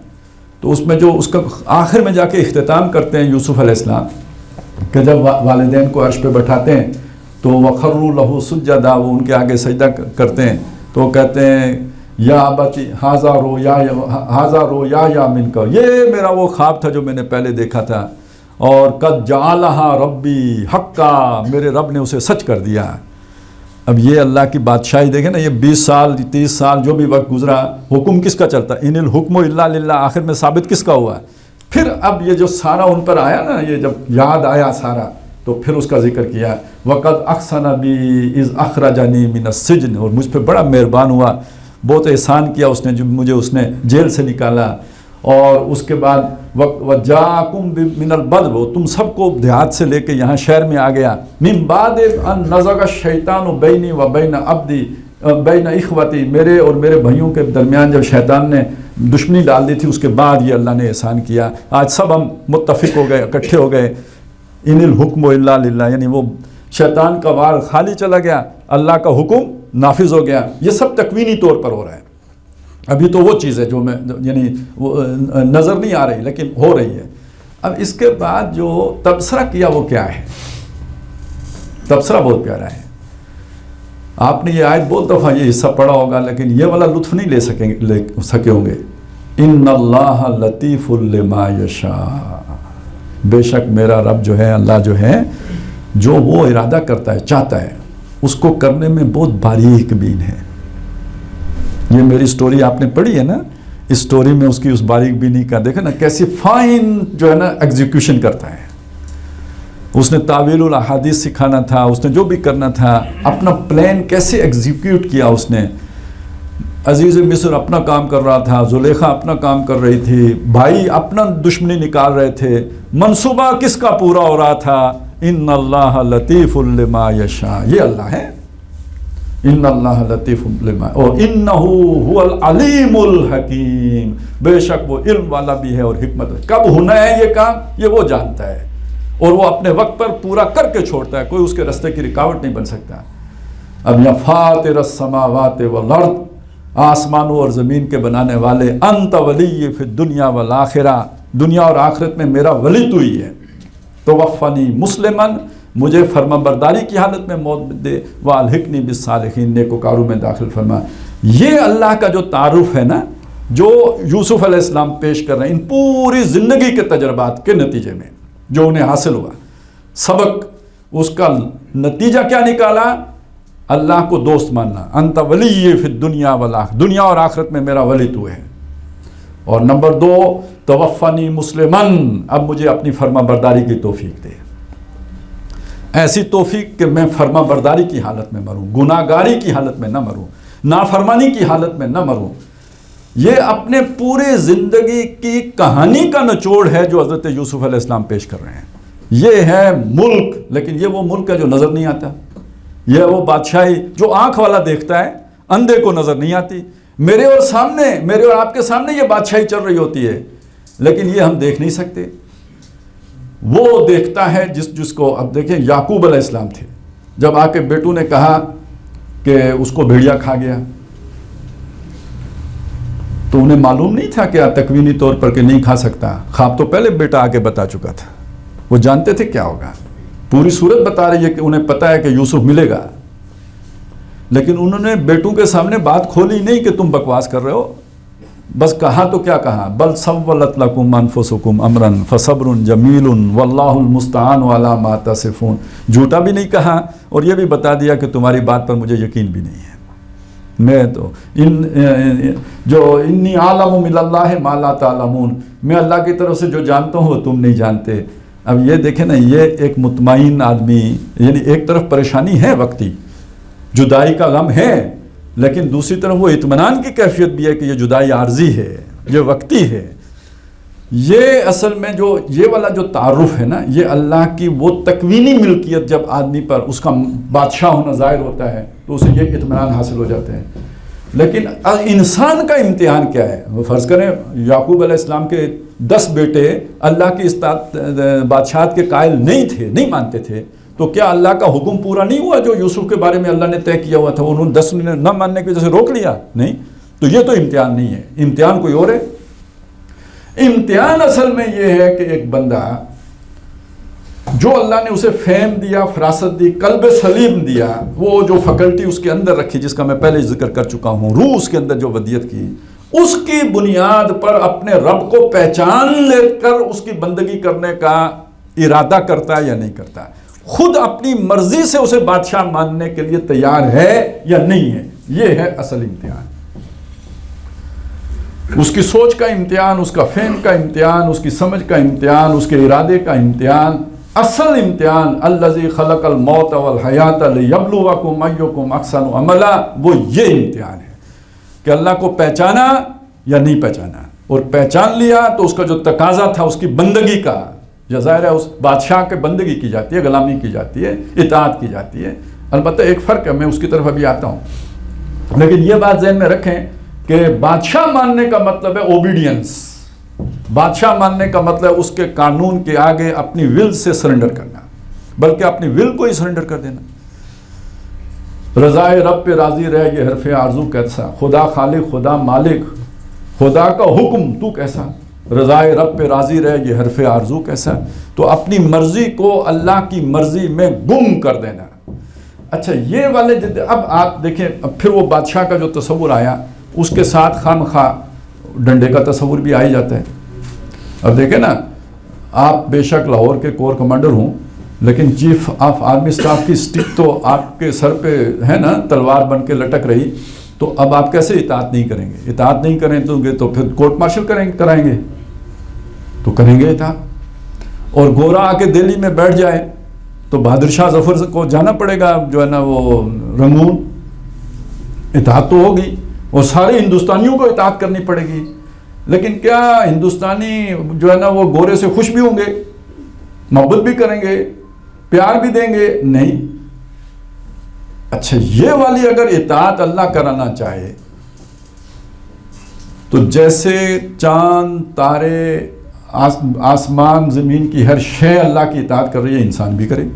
تو اس میں جو اس کا آخر میں جا کے اختتام کرتے ہیں یوسف علیہ السلام کہ جب والدین کو عرش پہ بٹھاتے ہیں تو وخروا لہو سجدا، وہ ان کے آگے سجدہ کرتے ہیں تو کہتے ہیں یا ابتی ھذا رؤیا منک، یہ میرا وہ خواب تھا جو میں نے پہلے دیکھا تھا، اور قد جعلھا ربی حقا، میرے رب نے اسے سچ کر دیا۔ اب یہ اللہ کی بادشاہی دیکھیں نا، یہ 20 سال 30 سال جو بھی وقت گزرا، حکم کس کا چلتا؟ ان الحکم الا للہ، آخر میں ثابت کس کا ہوا؟ پھر اب یہ جو سارا ان پر آیا نا، یہ جب یاد آیا سارا تو پھر اس کا ذکر کیا، وقد احسن بی اذ اخرجنی من السجن، اور مجھ پہ بڑا مہربان ہوا، بہت احسان کیا اس نے، جو مجھے اس نے جیل سے نکالا۔ اور اس کے بعد وجاءکم من البدو، تم سب کو دیہات سے لے کے یہاں شہر میں آ گیا، من بعد ان نزغ الشیطان بینی و بین عبدی بین اخوتی، میرے اور میرے بھائیوں کے درمیان جب شیطان نے دشمنی ڈال دی تھی، اس کے بعد یہ اللہ نے احسان کیا۔ آج سب ہم متفق ہو گئے، اکٹھے ہو گئے، ان الحکم الا للہ، یعنی وہ شیطان کا وار خالی چلا گیا، اللہ کا حکم نافذ ہو گیا۔ یہ سب تکوینی طور پر ہو رہا ہے، ابھی تو وہ چیز ہے جو میں یعنی وہ نظر نہیں آ رہی لیکن ہو رہی ہے۔ اب اس کے بعد جو تبصرہ کیا وہ کیا ہے؟ تبصرہ بہت پیارا ہے۔ آپ نے یہ آیت بہت دفعہ یہ حصہ پڑھا ہوگا لیکن یہ والا لطف نہیں لے سکے ہوں گے۔ ان اللہ لطیف لما یشاء، بے شک میرا رب جو ہے، اللہ جو ہے، جو وہ ارادہ کرتا ہے، چاہتا ہے، اس کو کرنے میں بہت باریک بین ہے۔ یہ میری سٹوری آپ نے پڑھی ہے نا، اس سٹوری میں اس کی اس باریک بینی کا دیکھیں نا، کیسی فائن جو ہے نا ایگزیکیوشن کرتا ہے۔ اس نے تعویل الاحادیث سکھانا تھا، اس نے جو بھی کرنا تھا، اپنا پلان کیسے ایگزیکیوٹ کیا اس نے۔ عزیز مصر اپنا کام کر رہا تھا، زلیخا اپنا کام کر رہی تھی، بھائی اپنا دشمنی نکال رہے تھے، منصوبہ کس کا پورا ہو رہا تھا؟ ان اللہ لطیف لما یشاء، یہ اللہ ہے، ان اللہ لطیف لما، اور انہ هو العلیم الحکیم، بے شک وہ علم والا بھی ہے اور حکمت۔ کب ہونا ہے یہ کام، یہ وہ جانتا ہے، اور وہ اپنے وقت پر پورا کر کے چھوڑتا ہے، کوئی اس کے راستے کی رکاوٹ نہیں بن سکتا۔ اب یا فاطر السماوات والارض، آسمانوں اور زمین کے بنانے والے، انت ولی فی الدنیا والآخرہ، دنیا اور آخرت میں میرا ولی تو ہی ہے۔ توفنی مسلمن، مجھے فرما برداری کی حالت میں موت دے، والحقنی بالصالحین، نیکوکاروں میں داخل فرما۔ یہ اللہ کا جو تعارف ہے نا، جو یوسف علیہ السلام پیش کر رہے ہیں ان پوری زندگی کے تجربات کے نتیجے میں جو انہیں حاصل ہوا سبق، اس کا نتیجہ کیا نکالا؟ اللہ کو دوست ماننا، انت ولی فی الدنیا والآخرہ، دنیا اور آخرت میں میرا ولی تو ہے۔ اور نمبر 2، توفنی مسلمن، اب مجھے اپنی فرما برداری کی توفیق دے، ایسی توفیق کہ میں فرما برداری کی حالت میں مروں، گناہ گاری کی حالت میں نہ مروں، نافرمانی کی حالت میں نہ مروں۔ یہ اپنے پورے زندگی کی کہانی کا نچوڑ ہے جو حضرت یوسف علیہ السلام پیش کر رہے ہیں۔ یہ ہے ملک، لیکن یہ وہ ملک ہے جو نظر نہیں آتا، یہ وہ بادشاہی جو آنکھ والا دیکھتا ہے، اندھے کو نظر نہیں آتی۔ میرے اور آپ کے سامنے یہ بادشاہی چل رہی ہوتی ہے لیکن یہ ہم دیکھ نہیں سکتے۔ وہ دیکھتا ہے جس کو، اب دیکھیں یعقوب علیہ السلام تھے، جب آ کے بیٹوں نے کہا کہ اس کو بھیڑیا کھا گیا تو انہیں معلوم نہیں تھا کہ تکوینی طور پر کہ نہیں کھا سکتا، خواب تو پہلے بیٹا آ کے بتا چکا تھا، وہ جانتے تھے کیا ہوگا، پوری صورت بتا رہی ہے کہ انہیں پتا ہے کہ یوسف ملے گا، لیکن انہوں نے بیٹوں کے سامنے بات کھولی نہیں کہ تم بکواس کر رہے ہو، بس کہا تو کیا کہا، بل سولت لکم انفسکم امرا فصبر جمیل واللہ المستعان علی ما تصفون، جھوٹا بھی نہیں کہا اور یہ بھی بتا دیا کہ تمہاری بات پر مجھے یقین بھی نہیں ہے، میں تو انی عالم من اللہ ما لا تعلمون، میں اللہ کی طرف سے جو جانتا ہوں وہ تم نہیں جانتے۔ اب یہ دیکھیں نا، یہ ایک مطمئن آدمی، یعنی ایک طرف پریشانی ہے وقتی، جدائی کا غم ہے، لیکن دوسری طرف وہ اطمینان کی کیفیت بھی ہے کہ یہ جدائی عارضی ہے، یہ وقتی ہے۔ یہ اصل میں جو یہ والا جو تعارف ہے نا، یہ اللہ کی وہ تکوینی ملکیت جب آدمی پر اس کا بادشاہ ہونا ظاہر ہوتا ہے تو اسے یہ اطمینان حاصل ہو جاتا ہے۔ لیکن انسان کا امتحان کیا ہے؟ وہ فرض کریں یعقوب علیہ السلام کے 10 بیٹے اللہ کی بادشاہت کے قائل نہیں تھے، نہیں مانتے تھے، تو کیا اللہ کا حکم پورا نہیں ہوا جو یوسف کے بارے میں اللہ نے طے کیا ہوا تھا؟ انہوں نے 10 نے نہ ماننے کی وجہ سے روک لیا؟ نہیں، تو یہ تو امتحان نہیں ہے، امتحان کوئی اور ہے۔ امتحان اصل میں یہ ہے کہ ایک بندہ جو اللہ نے اسے فہم دیا، فراست دی، قلب سلیم دیا، وہ جو فیکلٹی اس کے اندر رکھی جس کا میں پہلے ذکر کر چکا ہوں، روح اس کے اندر جو ودیت کی، اس کی بنیاد پر اپنے رب کو پہچان لے کر اس کی بندگی کرنے کا ارادہ کرتا ہے یا نہیں کرتا ہے، خود اپنی مرضی سے اسے بادشاہ ماننے کے لیے تیار ہے یا نہیں ہے، یہ ہے اصل امتحان۔ اس کی سوچ کا امتحان، اس کا فہم کا امتحان، اس کی سمجھ کا امتحان، اس کے ارادے کا امتحان، اصل امتحان الذی خلق الموت والحیات لیبلوکم ایکم احسن عملا، وہ یہ امتحان ہے کہ اللہ کو پہچانا یا نہیں پہچانا، اور پہچان لیا تو اس کا جو تقاضا تھا اس کی بندگی کا، یا ظاہر ہے اس بادشاہ کے بندگی کی جاتی ہے، غلامی کی جاتی ہے، اطاعت کی جاتی ہے۔ البتہ ایک فرق ہے، میں اس کی طرف ابھی آتا ہوں، لیکن یہ بات ذہن میں رکھیں کہ بادشاہ ماننے کا مطلب ہے اوبیڈینس، بادشاہ ماننے کا مطلب اس کے قانون کے آگے اپنی ول سے سرنڈر کرنا، بلکہ اپنی ول کو ہی سرنڈر کر دینا۔ رضائے رب پہ راضی رہ یہ حرف آرزو کیسا، خدا خالق خدا مالک، خدا کا حکم تو کیسا، رضائے رب پہ راضی رہ یہ حرف آرزو کیسا، تو اپنی مرضی کو اللہ کی مرضی میں گم کر دینا۔ اچھا یہ والے اب آپ دیکھیں، اب پھر وہ بادشاہ کا جو تصور آیا، اس کے ساتھ خام خواہ ڈنڈے کا تصور بھی آ ہی جاتا ہے۔ اب دیکھیں نا، آپ بے شک لاہور کے کور کمانڈر ہوں، لیکن چیف آف آرمی سٹاف کی سٹک تو آپ کے سر پہ ہے نا، تلوار بن کے لٹک رہی، تو اب آپ کیسے اطاعت نہیں کریں گے؟ اطاعت نہیں کریں تو پھر کورٹ مارشل کرائیں گے تو کریں گے اطاعت۔ اور گورا آ کے دہلی میں بیٹھ جائے تو بہادر شاہ ظفر کو جانا پڑے گا، جو ہے نا وہ رنگون، اطاعت تو ہوگی، اور سارے ہندوستانیوں کو اطاعت کرنی پڑے گی۔ لیکن کیا ہندوستانی جو ہے نا وہ گورے سے خوش بھی ہوں گے، محبت بھی کریں گے، پیار بھی دیں گے؟ نہیں۔ اچھا یہ والی اگر اطاعت اللہ کرانا چاہے تو جیسے چاند تارے آسمان زمین کی ہر شے اللہ کی اطاعت کر رہی ہے، انسان بھی کرے،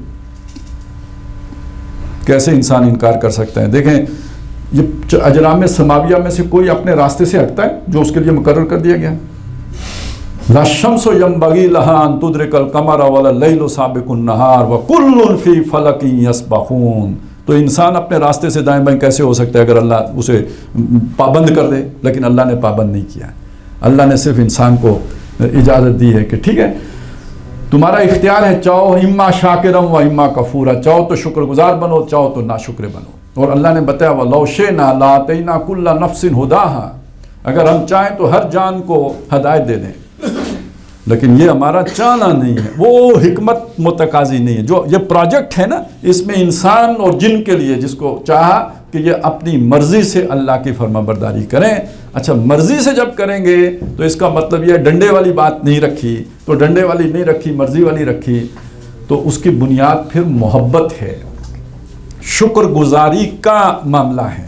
کیسے انسان انکار کر سکتا ہے؟ دیکھیں یہ اجرام سماویہ میں سے کوئی اپنے راستے سے ہٹتا ہے جو اس کے لیے مقرر کر دیا گیا؟ لا الشمس ينبغي لها ان تدرك القمر ولا الليل سابق النهار وكل في فلك يسبحون۔ تو انسان اپنے راستے سے دائیں بائیں کیسے ہو سکتا ہے اگر اللہ اسے پابند کر دے؟ لیکن اللہ نے پابند نہیں کیا، اللہ نے صرف انسان کو اجازت دی ہے کہ ٹھیک ہے تمہارا اختیار ہے، چاہو اما شاکرم و اما کفورا، چاہو تو شکر گزار بنو، چاہو تو ناشکر بنو۔ اور اللہ نے بتایا وَلَوْ شِئْنَا لَآتَيْنَا كُلَّ نَفْسٍ هُدَاهَا، اگر ہم چاہیں تو ہر جان کو ہدایت دے دیں، لیکن یہ ہمارا چاہنا نہیں ہے، وہ حکمت متقاضی نہیں ہے۔ جو یہ پروجیکٹ ہے نا، اس میں انسان اور جن کے لیے جس کو چاہا کہ یہ اپنی مرضی سے اللہ کی فرما برداری کریں۔ اچھا مرضی سے جب کریں گے تو اس کا مطلب یہ ڈنڈے والی بات نہیں رکھی، تو ڈنڈے والی نہیں رکھی، مرضی والی رکھی، تو اس کی بنیاد پھر محبت ہے، شکر گزاری کا معاملہ ہے۔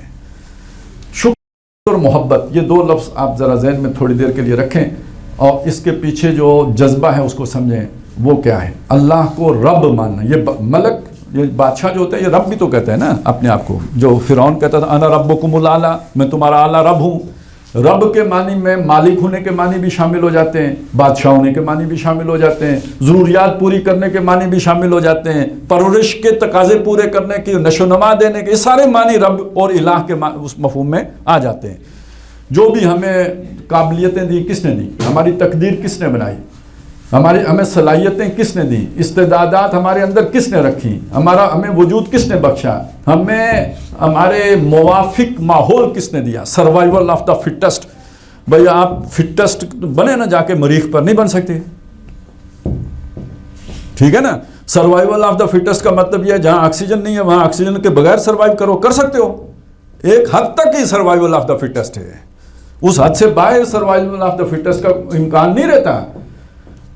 شکر اور محبت، یہ دو لفظ آپ ذرا ذہن میں تھوڑی دیر کے لیے رکھیں، اور اس کے پیچھے جو جذبہ ہے اس کو سمجھیں وہ کیا ہے۔ اللہ کو رب ماننا، یہ ملک، یہ بادشاہ جو ہوتا ہے یہ رب بھی تو کہتا ہے نا اپنے آپ کو، جو فرعون کہتا تھا انا ربکم الاعلی، میں تمہارا اعلیٰ رب ہوں۔ رب کے معنی میں مالک ہونے کے معنی بھی شامل ہو جاتے ہیں، بادشاہ ہونے کے معنی بھی شامل ہو جاتے ہیں، ضروریات پوری کرنے کے معنی بھی شامل ہو جاتے ہیں، پرورش کے تقاضے پورے کرنے کی، نشو و نما دینے کے، یہ سارے معنی رب اور الہ کے اس مفہوم میں آ جاتے ہیں۔ جو بھی ہمیں قابلیتیں دی کس نے دی؟ ہماری تقدیر کس نے بنائی؟ ہمیں صلاحیتیں کس نے دی؟ استعدادات ہمارے اندر کس نے رکھی؟ ہمیں وجود کس نے بخشا؟ ہمیں ہمارے موافق ماحول کس نے دیا؟ سروائیول آف دا فٹسٹ، بھئی آپ فٹسٹ بنے نا، جا کے مریخ پر نہیں بن سکتے، ٹھیک ہے نا؟ سروائیول آف دا فٹسٹ کا مطلب یہ ہے جہاں آکسیجن نہیں ہے وہاں آکسیجن کے بغیر سروائیو کرو، کر سکتے ہو، ایک حد تک ہی سروائیول آف دا فٹسٹ ہے، اس حد سے باہر سروائیول آف دا فٹسٹ کا امکان نہیں رہتا۔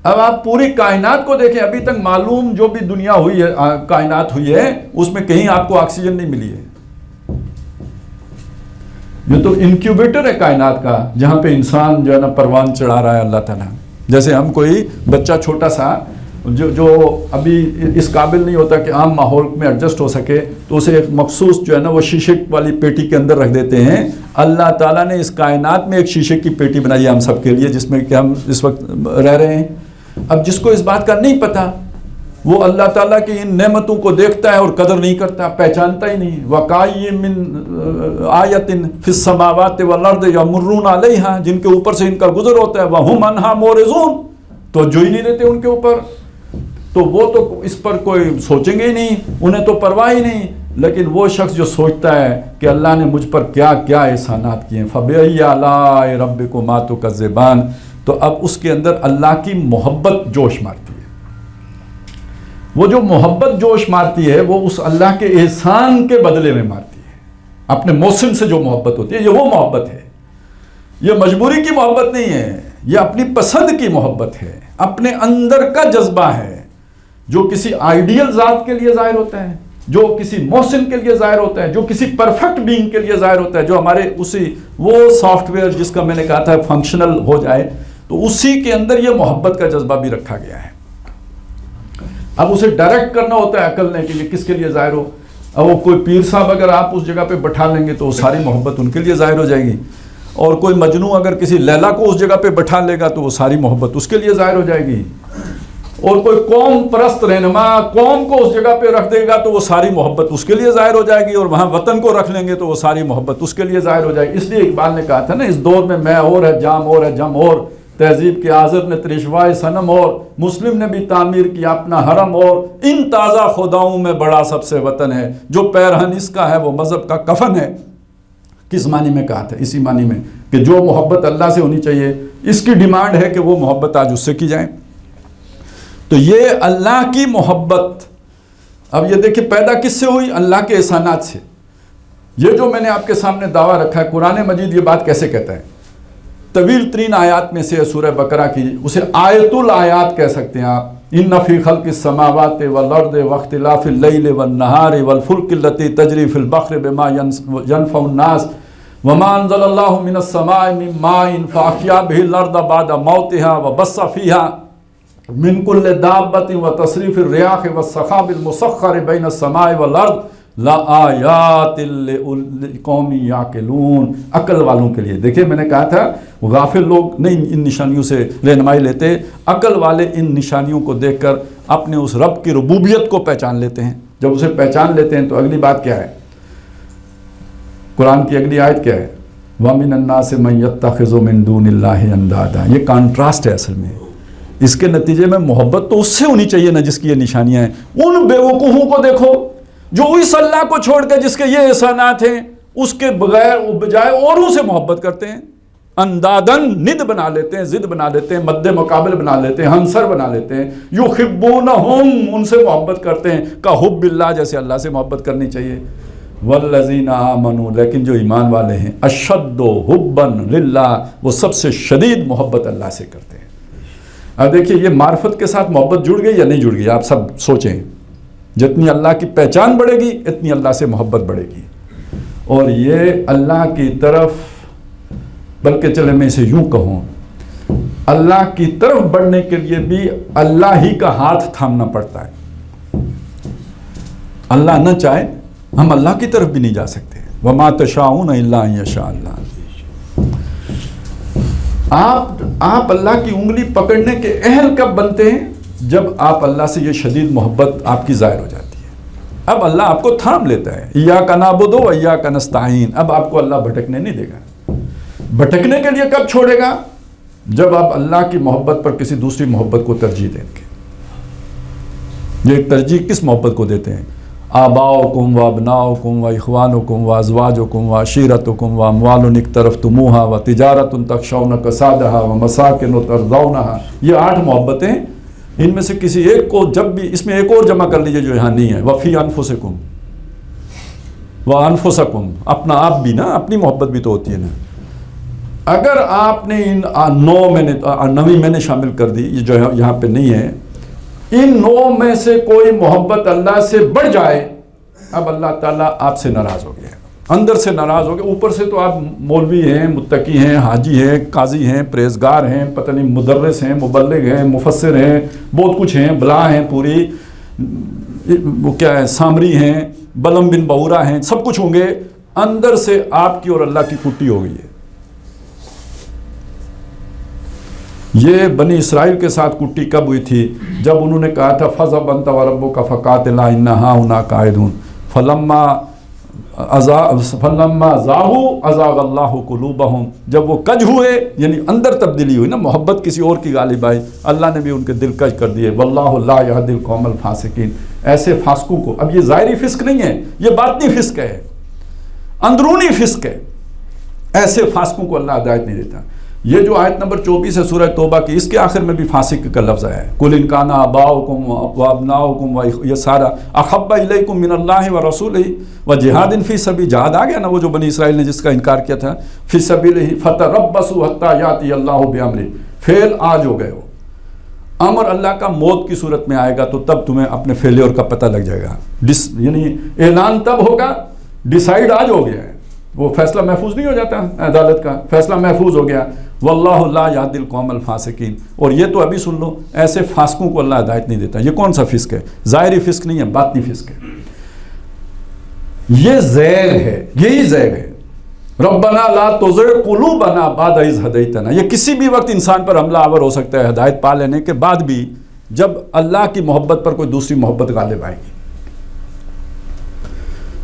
اب آپ پوری کائنات کو دیکھیں، ابھی تک معلوم جو بھی دنیا ہوئی ہے، کائنات ہوئی ہے، اس میں کہیں آپ کو آکسیجن نہیں ملی ہے۔ یہ تو انکیوبیٹر ہے کائنات کا، جہاں پہ انسان جو ہے نا پروان چڑھا رہا ہے اللہ تعالیٰ۔ جیسے ہم کوئی بچہ چھوٹا سا جو ابھی اس قابل نہیں ہوتا کہ عام ماحول میں ایڈجسٹ ہو سکے، تو اسے ایک مخصوص جو ہے نا وہ شیشے والی پیٹی کے اندر رکھ دیتے ہیں۔ اللہ تعالیٰ نے اس کائنات میں ایک شیشے کی پیٹی بنائی ہے ہم سب کے لیے، جس میں کہ ہم اس وقت رہ رہے ہیں۔ اب جس کو اس بات کا نہیں پتا وہ اللہ تعالیٰ کی ان نعمتوں کو دیکھتا ہے اور قدر نہیں کرتا، پہچانتا ہی نہیں. وَقَائِمٍ مِّن آیَةٍ فِي السَّمَاوَاتِ وَالْأَرْضِ يَمُرُّونَ عَلَيْهَا، جن کے اوپر سے ان کا گزر ہوتا ہے. وَهُمْ عَنْهَا مُعْرِضُونَ، تو جو ہی نہیں دیتے ان کے اوپر، تو وہ تو اس پر کوئی سوچیں گے ہی نہیں، انہیں تو پرواہ ہی نہیں. لیکن وہ شخص جو سوچتا ہے کہ اللہ نے مجھ پر کیا کیا احسانات کیے ہیں، فَبِأَيِّ آلَاءِ رَبِّكُمَا تُكَذِّبَانِ، تو اب اس کے اندر اللہ کی محبت جوش مارتی ہے. وہ جو محبت جوش مارتی ہے وہ اس اللہ کے احسان کے بدلے میں مارتی ہے. اپنے محسن سے جو محبت ہوتی ہے، یہ وہ محبت ہے. یہ مجبوری کی محبت نہیں ہے، یہ اپنی پسند کی محبت ہے، اپنے اندر کا جذبہ ہے، جو کسی آئیڈیل ذات کے لیے ظاہر ہوتا ہے، جو کسی محسن کے لیے ظاہر ہوتا ہے، جو کسی پرفیکٹ بینگ کے لیے ظاہر ہوتا ہے، جو ہمارے اسی وہ سافٹ ویئر جس کا میں نے کہا تھا فنکشنل ہو جائے، تو اسی کے اندر یہ محبت کا جذبہ بھی رکھا گیا ہے. اب اسے ڈائریکٹ کرنا ہوتا ہے عقل نے کہ یہ کس کے لیے ظاہر ہو. اب وہ کوئی پیر صاحب اگر آپ اس جگہ پہ بٹھا لیں گے تو وہ ساری محبت ان کے لیے ظاہر ہو جائے گی، اور کوئی مجنوں اگر کسی لیلا کو اس جگہ پہ بٹھا لے گا تو وہ ساری محبت اس کے لیے ظاہر ہو جائے گی، اور کوئی قوم پرست رہنما قوم کو اس جگہ پہ رکھ دے گا تو وہ ساری محبت اس کے لیے ظاہر ہو جائے گی، اور وہاں وطن کو رکھ لیں گے تو وہ ساری محبت اس کے لیے ظاہر ہو جائے گی. اس لیے اقبال نے کہا تھا نا، اس دور میں اور ہے جام اور ہے جم اور، تہذیب کے آزر نے ترشوائے صنم اور، مسلم نے بھی تعمیر کیا اپنا حرم اور، ان تازہ خداؤں میں بڑا سب سے وطن ہے، جو پیرہن اس کا ہے وہ مذہب کا کفن ہے. کس معنی میں کہا تھا؟ اسی معنی میں کہ جو محبت اللہ سے ہونی چاہیے، اس کی ڈیمانڈ ہے کہ وہ محبت آج اس سے کی جائے. تو یہ اللہ کی محبت، اب یہ دیکھیں پیدا کس سے ہوئی؟ اللہ کے احسانات سے. یہ جو میں نے آپ کے سامنے دعویٰ رکھا ہے، قرآن مجید یہ بات کیسے کہتا ہے؟ طویل ترین آیات میں سے سورہ بقرہ کی، اسے آیت الآیات کہہ سکتے ہیں آپ. ان فی خلق السماوات والارض واختلاف اللیل والنہار والفلک التي تجری فی البحر بما ينفع الناس وما انزل اللہ من السماء من ماء فاحیا به الارض بعد موتها وبث فیها من کل دابۃ وتصریف الریاح والسحاب المسخر بین السماء والارض لآیات لقوم یعقلون، عقل والوں کے لیے. دیکھیں میں نے کہا تھا غافل لوگ نہیں ان نشانیوں سے رہنمائی لیتے، عقل والے ان نشانیوں کو دیکھ کر اپنے اس رب کی ربوبیت کو پہچان لیتے ہیں. جب اسے پہچان لیتے ہیں تو اگلی بات کیا ہے؟ قرآن کی اگلی آیت کیا ہے؟ وَمِنَ النَّاسِ مَن يَتَّخِذُ مِن دُونِ اللَّهِ أَندَادًا. یہ کانٹراسٹ ہے اصل میں. اس کے نتیجے میں محبت تو اس سے ہونی چاہیے نا جس کی یہ نشانیاں ہیں. ان بیوقوفوں کو دیکھو جو اس اللہ کو چھوڑ کے جس کے یہ احسانات ہیں اس کے بجائے اوروں سے محبت کرتے ہیں. اندادن، ند بنا لیتے ہیں، ضد بنا لیتے ہیں، مد مقابل بنا لیتے ہیں، ہمسر بنا لیتے ہیں. یحبونہم، ان سے محبت کرتے ہیں، کا حب اللہ، جیسے اللہ سے محبت کرنی چاہیے. والذین آمنوا، لیکن جو ایمان والے ہیں، اشد حبا للہ، وہ سب سے شدید محبت اللہ سے کرتے ہیں. اب دیکھیے یہ معرفت کے ساتھ محبت جڑ گئی یا نہیں جڑ گئی؟ آپ سب سوچیں. جتنی اللہ کی پہچان بڑھے گی اتنی اللہ سے محبت بڑھے گی. اور یہ اللہ کی طرف، بلکہ چلے میں اسے یوں کہوں، اللہ کی طرف بڑھنے کے لیے بھی اللہ ہی کا ہاتھ تھامنا پڑتا ہے. اللہ نہ چاہے ہم اللہ کی طرف بھی نہیں جا سکتے. وَمَا تَشَاءُونَ إِلَّا أَن يَشَاءَ اللَّهُ. آپ اللہ کی انگلی پکڑنے کے اہل کب بنتے ہیں؟ جب آپ اللہ سے یہ شدید محبت آپ کی ظاہر ہو جاتی ہے. اب اللہ آپ کو تھام لیتا ہے. إِيَّاكَ نَعْبُدُ وَإِيَّاكَ نَسْتَعِينُ. اب آپ کو اللہ بھٹکنے نہیں دے گا. بھٹکنے کے لیے کب چھوڑے گا؟ جب آپ اللہ کی محبت پر کسی دوسری محبت کو ترجیح دیں گے. یہ ترجیح کس محبت کو دیتے ہیں؟ آباؤکم و ابناؤکم و اخوانکم و ازواجکم و عشیرتکم و اموال اقترفتموہا و تجارت تخشون کسادہا و مساکن ترضونہا. یہ 8 محبتیں، ان میں سے کسی ایک کو جب بھی، اس میں ایک اور جمع کر لیجئے جو یہاں نہیں ہے، وفی انفسکم و انفسکم، اپنا آپ بھی نا، اپنی محبت بھی تو ہوتی ہے نا. اگر آپ نے ان 9 میں نے شامل کر دی، یہ جو یہاں پہ نہیں ہے، ان 9 میں سے کوئی محبت اللہ سے بڑھ جائے، اب اللہ تعالیٰ آپ سے ناراض ہو گیا، اندر سے ناراض ہو گیا. اوپر سے تو آپ مولوی ہیں، متقی ہیں، حاجی ہیں، قاضی ہیں، پرہیزگار ہیں، پتہ نہیں مدرس ہیں، مبلغ ہیں، مفسر ہیں، بہت کچھ ہیں، بلا ہیں، پوری وہ کیا ہے، سامری ہیں، بلم بن بہورا ہیں، سب کچھ ہوں گے. اندر سے آپ کی اور اللہ کی کٹی ہو گئی ہے. یہ بنی اسرائیل کے ساتھ کٹی کب ہوئی تھی؟ جب انہوں نے کہا تھا فَذْهَبْ أَنْتَ وَرَبُّكَ فَقَاتِلَا إِنَّا هَاهُنَا قَاعِدُونَ فَلَمَّا زَاغُوا أَزَاغَ اللَّهُ قُلُوبَهُمْ، جب وہ کج ہوئے یعنی اندر تبدیلی ہوئی نا، محبت کسی اور کی غالب آئی، اللہ نے بھی ان کے دل کج کر دیے۔ وَاللَّهُ لَا يَهْدِي الْقَوْمَ الْفَاسِقِينَ، ایسے فاسقوں کو، اب یہ ظاہری فسق نہیں ہے، یہ باطنی فسق ہے، اندرونی فسق ہے، ایسے فاسقوں کو اللہ ہدایت نہیں دیتا۔ یہ جو آیت نمبر 24 ہے سورہ توبہ کی، اس کے آخر میں بھی فاسق کا لفظ آیا ہے، قُلْ إِنْ كَانَ آبَاؤُكُمْ وَأَبْنَاؤُكُمْ، یہ سارا أَحَبَّ إِلَيْكُمْ مِنَ اللَّهِ وَرَسُولِهِ وَجِهَادٍ فِي سَبِيلِهِ، جہاد آ گیا نا، وہ جو بنی اسرائیل نے جس کا انکار کیا تھا، فِي سَبِيلِهِ فَتَرَبَّصُوا حَتَّى يَأْتِيَ اللَّهُ بِأَمْرِهِ، فعل آج ہو گئے ہو، امر اللہ کا موت کی صورت میں آئے گا تو تب تمہیں اپنے فیلیور کا پتہ لگ جائے گا، یعنی اعلان تب ہوگا، ڈیسائیڈ آج ہو گیا ہے، وہ فیصلہ محفوظ نہیں ہو جاتا، عدالت کا فیصلہ محفوظ ہو گیا۔ واللہ لا یہدی القوم الفاسقین، اور یہ تو ابھی سن لو، ایسے فاسقوں کو اللہ ہدایت نہیں دیتا۔ یہ کون سا فسق ہے؟ ظاہری فسق نہیں ہے، باطنی فسق ہے، یہ زیغ ہے، یہی زیغ ہے۔ ربنا لا تزغ قلوبنا بعد اذ ہدیتنا، یہ کسی بھی وقت انسان پر حملہ آور ہو سکتا ہے، ہدایت پا لینے کے بعد بھی، جب اللہ کی محبت پر کوئی دوسری محبت غالب آئے گی،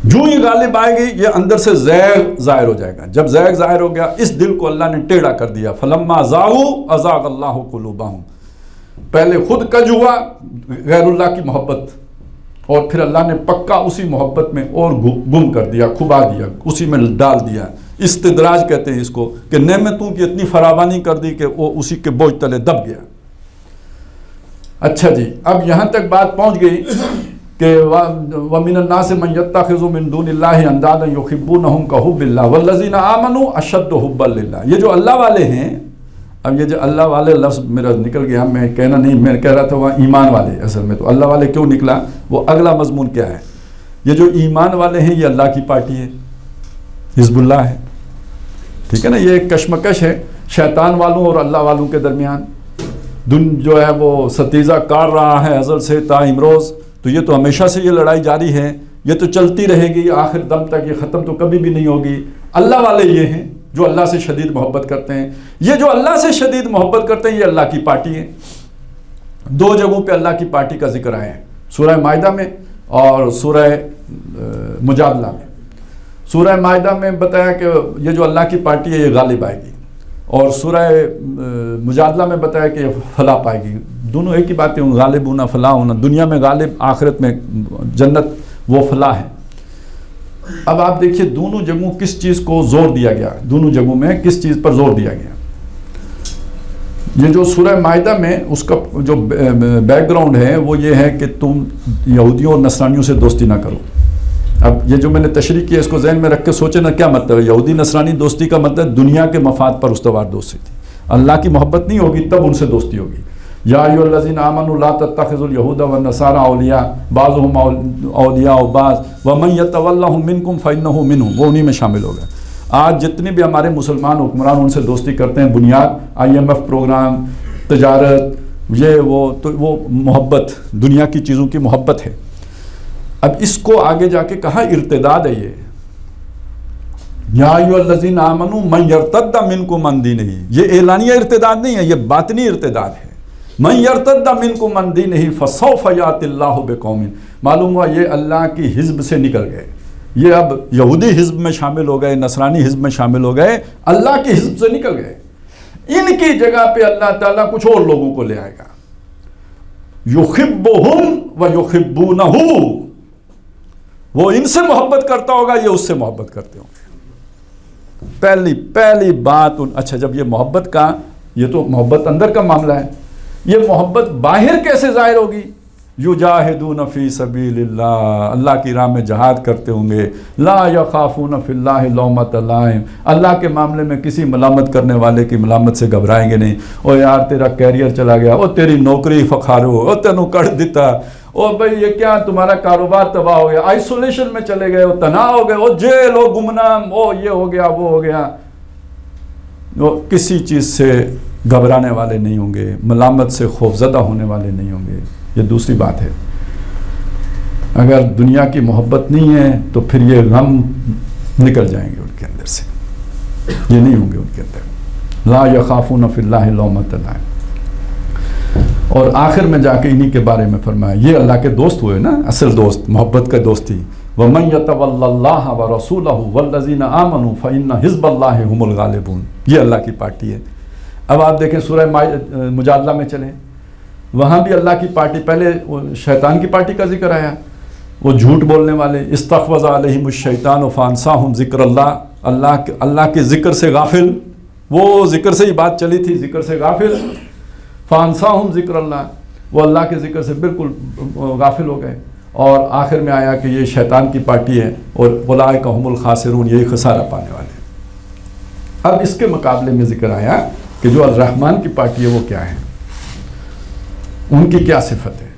جو ہی غالب آئے گی یہ اندر سے زیغ ظاہر ہو جائے گا۔ جب زیغ ظاہر ہو گیا، اس دل کو اللہ نے ٹیڑھا کر دیا، فلما زاغوا ازاغ اللہ قلوبہم، پہلے خود کج ہوا غیر اللہ کی محبت، اور پھر اللہ نے پکا اسی محبت میں اور گم کر دیا، کھبا دیا، اسی میں ڈال دیا۔ استدراج کہتے ہیں اس کو، کہ نعمتوں کی اتنی فراوانی کر دی کہ وہ اسی کے بوجھ تلے دب گیا۔ اچھا جی، اب یہاں تک بات پہنچ گئی کہ وَمِنَ النَّاسِ مَن يَتَّخِذُ مِن دُونِ اللَّهِ أَندَادًا يُحِبُّونَهُمْ كَحُبِّ اللَّهِ وَالَّذِينَ آمَنُوا أَشَدُّ حُبًّا لِلَّهِ، یہ جو اللہ والے ہیں، اب یہ جو اللہ والے لفظ میرا نکل گیا، میں کہنا نہیں، میں کہہ رہا تھا وہ ایمان والے، اصل میں تو اللہ والے کیوں نکلا، وہ اگلا مضمون کیا ہے۔ یہ جو ایمان والے ہیں یہ اللہ کی پارٹی ہے، حزب اللہ ہے، ٹھیک ہے نا، یہ ایک کشمکش ہے شیطان والوں اور اللہ والوں کے درمیان، جو ہے وہ ستیزہ کاٹ رہا ہے ازل سے تا امروز، تو یہ تو ہمیشہ سے یہ لڑائی جاری ہے، یہ تو چلتی رہے گی آخر دم تک، یہ ختم تو کبھی بھی نہیں ہوگی۔ اللہ والے یہ ہیں جو اللہ سے شدید محبت کرتے ہیں، یہ جو اللہ سے شدید محبت کرتے ہیں یہ اللہ کی پارٹی ہے۔ دو جگہوں پہ اللہ کی پارٹی کا ذکر آیا ہے، سورہ مائدہ میں اور سورہ مجادلہ میں۔ سورہ مائدہ میں بتایا کہ یہ جو اللہ کی پارٹی ہے یہ غالب آئے گی، اور سورہ مجادلہ میں بتایا کہ یہ فلاح پائے گی، دونوں ایک ہی باتیں، غالب ہونا فلاح ہونا، دنیا میں غالب، آخرت میں جنت وہ فلاح ہے۔ اب آپ دیکھیے دونوں جگہوں کس چیز کو زور دیا گیا، دونوں جگہوں میں کس چیز پر زور دیا گیا۔ یہ جو سورہ مائدہ میں اس کا جو بیک گراؤنڈ ہے وہ یہ ہے کہ تم یہودیوں اور نصرانیوں سے دوستی نہ کرو۔ اب یہ جو میں نے تشریح کیا اس کو ذہن میں رکھ کے سوچے نا کیا مطلب ہے۔ یہودی نصرانی دوستی کا مطلب دنیا کے مفاد پر استوار دوستی تھی، اللہ کی محبت نہیں ہوگی تب ان سے دوستی ہوگی۔ یا ایھا الذین آمنوا لا تتخذوا اليہود والنصارى اولیاء بعضهم اولیاء بعض ومن یتولھم منکم فانہ منھم، وہ انہی میں شامل ہو گئے۔ آج جتنے بھی ہمارے مسلمان حکمران ان سے دوستی کرتے ہیں، بنیاد IMF پروگرام، تجارت، یہ وہ محبت، دنیا کی چیزوں کی محبت ہے۔ اب اس کو آگے جا کے کہا ارتداد ہے، یا ایھا الذین آمنوا من یرتد منکم عن دینہ، یہ اعلانیہ ارتداد نہیں ہے، یہ باطنی ارتداد ہے۔ من یرتد منکم عن دینہ فسوف یأتی اللہ بقوم، معلوم ہوا یہ اللہ کی حزب سے نکل گئے، یہ اب یہودی حزب میں شامل ہو گئے، نصرانی حزب میں شامل ہو گئے، اللہ کی حزب سے نکل گئے۔ ان کی جگہ پہ اللہ تعالیٰ کچھ اور لوگوں کو لے آئے گا، یحبہم ویحبونہ، وہ ان سے محبت کرتا ہوگا، یہ اس سے محبت کرتے ہوں گے۔ پہلی بات اچھا، جب یہ محبت کا، یہ تو محبت اندر کا معاملہ ہے، یہ محبت باہر کیسے ظاہر ہوگی؟ یجاہدون فی سبیل اللہ، اللہ کی راہ میں جہاد کرتے ہوں گے، لا یخافون فی اللہ لومۃ لائم، اللہ کے معاملے میں کسی ملامت کرنے والے کی ملامت سے گھبرائیں گے نہیں۔ او یار تیرا کیریئر چلا گیا، او تیری نوکری فخارو، او تینوں کڑ دیتا، او بھائی یہ کیا تمہارا کاروبار تباہ ہو گیا، آئسولیشن میں چلے گئے، او تنہا ہو گئے، او جیل، او گمنام، او یہ ہو گیا وہ ہو گیا، وہ کسی چیز سے گھبرانے والے نہیں ہوں گے، ملامت سے خوفزدہ ہونے والے نہیں ہوں گے۔ یہ دوسری بات ہے، اگر دنیا کی محبت نہیں ہے تو پھر یہ غم نکل جائیں گے ان کے اندر سے، یہ نہیں ہوں گے ان کے اندر۔ لا یخافون فی اللہ لومۃ لائم۔ اور آخر میں جا کے انہی کے بارے میں فرمایا یہ اللہ کے دوست ہوئے نا، اصل دوست، محبت کا دوستی. وَمَن يَتَوَلَّ اللَّهَ وَرَسُولَهُ وَالَّذِينَ آمَنُوا فَإِنَّ حِزْبَ اللَّهِ هُمُ الْغَالِبُونَ. یہ اللہ کی پارٹی ہے. اب آپ دیکھیں سورہ مجادلہ میں چلیں، وہاں بھی اللہ کی پارٹی، پہلے شیطان کی پارٹی کا ذکر آیا، وہ جھوٹ بولنے والے. استحوذ علیہم الشیطان فانساہم ذکر اللہ، اللہ کے ذکر سے غافل، وہ ذکر سے ہی بات چلی تھی، ذکر سے غافل. فانساہم ذکر اللہ، وہ اللہ کے ذکر سے بالکل غافل ہو گئے. اور آخر میں آیا کہ یہ شیطان کی پارٹی ہے اور اولئک هم الخاسرون، یہی خسارہ پانے والے ہیں. اب اس کے مقابلے میں ذکر آیا کہ جو الرحمن کی پارٹی ہے وہ کیا ہے، ان کی کیا صفت ہے.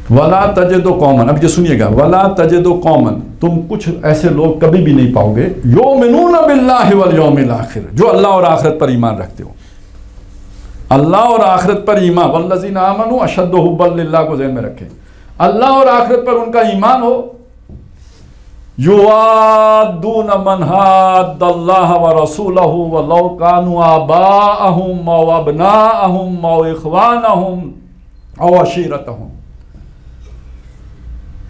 وَلَا تَجِدُ قَوْمًا، اب یہ سنیے گا، وَلَا تَجِدُ قَوْمًا، تم کچھ ایسے لوگ کبھی بھی نہیں پاؤ گے، يُؤْمِنُونَ بِاللَّهِ وَالْيَوْمِ الْآخِرِ، جو اللہ اور آخرت پر ایمان رکھتے ہو. اللہ اور آخرت پر ایمان، والذین آمنوا اشد حبا للہ کو ذہن میں رکھیں. اللہ اور آخرت پر ان کا ایمان ہو. یوادون من حاد اللہ ورسولہ ولو کانوا آباءہم او ابناءہم او اخوانہم او عشیرتہم،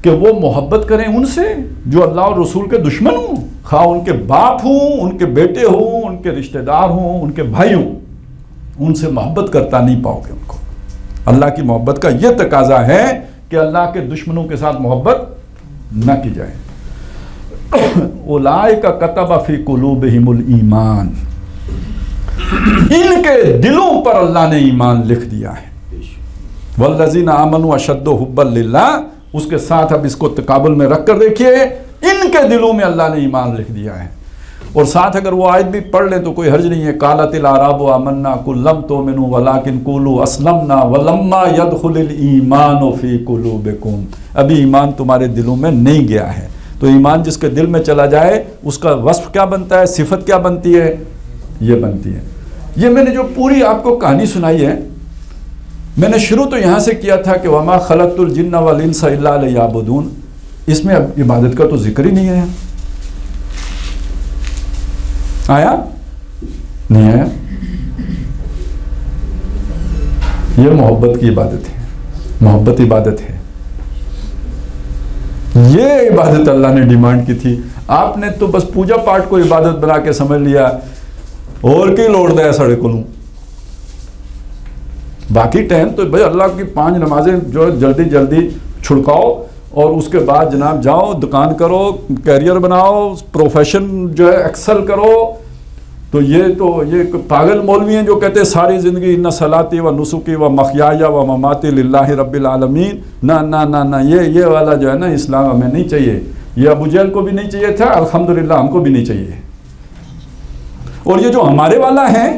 کہ وہ محبت کریں ان سے جو اللہ اور رسول کے دشمن ہوں، خواہ ان کے باپ ہوں، ان کے بیٹے ہوں، ان کے رشتہ دار ہوں، ان کے بھائی ہوں، ان سے محبت کرتا نہیں پاؤ گے ان کو. اللہ کی محبت کا یہ تقاضا ہے کہ اللہ کے دشمنوں کے ساتھ محبت نہ کی جائے. اولئک کتب فی قلوبہم الایمان، ان کے دلوں پر اللہ نے ایمان لکھ دیا ہے. والذین آمنوا اشد حبا للہ، اس کے ساتھ اب اس کو تقابل میں رکھ کر دیکھیے، ان کے دلوں میں اللہ نے ایمان لکھ دیا ہے. اور ساتھ اگر وہ آیت بھی پڑھ لیں تو کوئی حرج نہیں ہے. قالت الاعراب آمنا قل لم تؤمنوا ولکن قولوا اسلمنا ولما يدخل الایمان فی قلوبکم، ابھی ایمان تمہارے دلوں میں نہیں گیا ہے. تو ایمان جس کے دل میں چلا جائے اس کا وصف کیا بنتا ہے، صفت کیا بنتی ہے، یہ بنتی ہے. یہ میں نے جو پوری آپ کو کہانی سنائی ہے، میں نے شروع تو یہاں سے کیا تھا کہ وما خلقت الجن والانس الا لیعبدون، اس میں اب عبادت کا تو ذکر ہی نہیں ہے. آیا نہیں آیا؟ یہ محبت کی عبادت ہے، محبت عبادت ہے. یہ عبادت اللہ نے ڈیمانڈ کی تھی. آپ نے تو بس پوجا پاٹ کو عبادت بنا کے سمجھ لیا، اور کی لوڑ دے سڑے کو لوں. باقی ٹائم تو بھائی اللہ کی 5 نمازیں جو جلدی جلدی چھڑکاؤ، اور اس کے بعد جناب جاؤ دکان کرو، کیریئر بناؤ، پروفیشن جو ہے ایکسل کرو. تو یہ پاگل مولوی ہیں جو کہتے ہیں ساری زندگی ان صلاتی و نسکی و مخیایا و مماتی للہ رب العالمین. نہ نہ نہ نہ، یہ والا جو ہے نا اسلام ہمیں نہیں چاہیے. یہ ابو جہل کو بھی نہیں چاہیے تھا، الحمدللہ ہم کو بھی نہیں چاہیے. اور یہ جو ہمارے والا ہے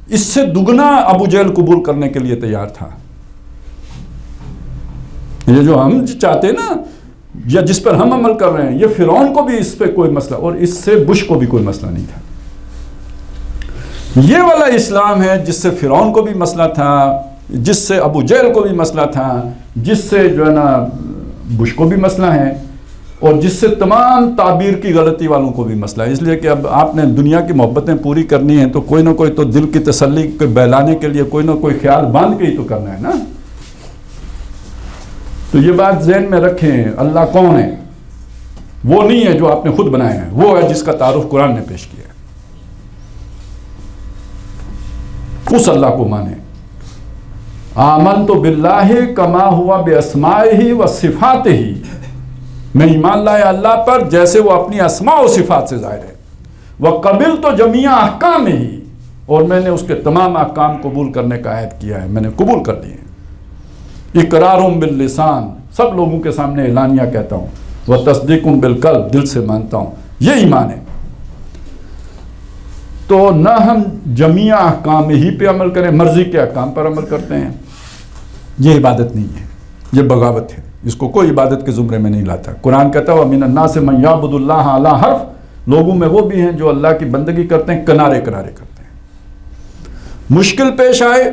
اس سے دگنا ابو جہل قبول کرنے کے لیے تیار تھا. یہ جو ہم چاہتے ہیں نا، یا جس پر ہم عمل کر رہے ہیں، یہ فرعون کو بھی اس پہ کوئی مسئلہ، اور اس سے بش کو بھی کوئی مسئلہ نہیں تھا. یہ والا اسلام ہے جس سے فرعون کو بھی مسئلہ تھا، جس سے ابو جہل کو بھی مسئلہ تھا، جس سے جو ہے نا بش کو بھی مسئلہ ہے، اور جس سے تمام تعبیر کی غلطی والوں کو بھی مسئلہ ہے. اس لیے کہ اب آپ نے دنیا کی محبتیں پوری کرنی ہیں تو کوئی نہ کوئی تو دل کی تسلی کو بہلانے کے لیے کوئی نہ کوئی خیال باندھ کے ہی تو کرنا ہے نا. تو یہ بات ذہن میں رکھیں، اللہ کون ہے؟ وہ نہیں ہے جو آپ نے خود بنایا ہے، وہ ہے جس کا تعارف قرآن نے پیش کیا ہے. اس اللہ کو مانے. آمنت باللہ کما ہوا باسمائہ و صفاتہ، میں ایمان لایا اللہ پر جیسے وہ اپنی اسماء و صفات سے ظاہر ہے. وقبلت جمیع احکامہ، اور میں نے اس کے تمام احکام قبول کرنے کا عہد کیا ہے، میں نے قبول کر لیے. اقرار باللسان، سب لوگوں کے سامنے اعلانیہ کہتا ہوں. وتصدیق بالقلب، دل سے مانتا ہوں. یہ ایمان ہے. تو نہ ہم جمیع احکام ہی پہ عمل کریں، مرضی کے احکام پر عمل کرتے ہیں، یہ عبادت نہیں ہے، یہ بغاوت ہے. اس کو کوئی عبادت کے زمرے میں نہیں لاتا. قرآن کہتا ہے وَمِنَ النَّاسِ مَن يَعْبُدُ اللَّهَ عَلَى حَرْفٍ، لوگوں میں وہ بھی ہیں جو اللہ کی بندگی کرتے ہیں کنارے کنارے کرتے ہیں. مشکل پیش آئے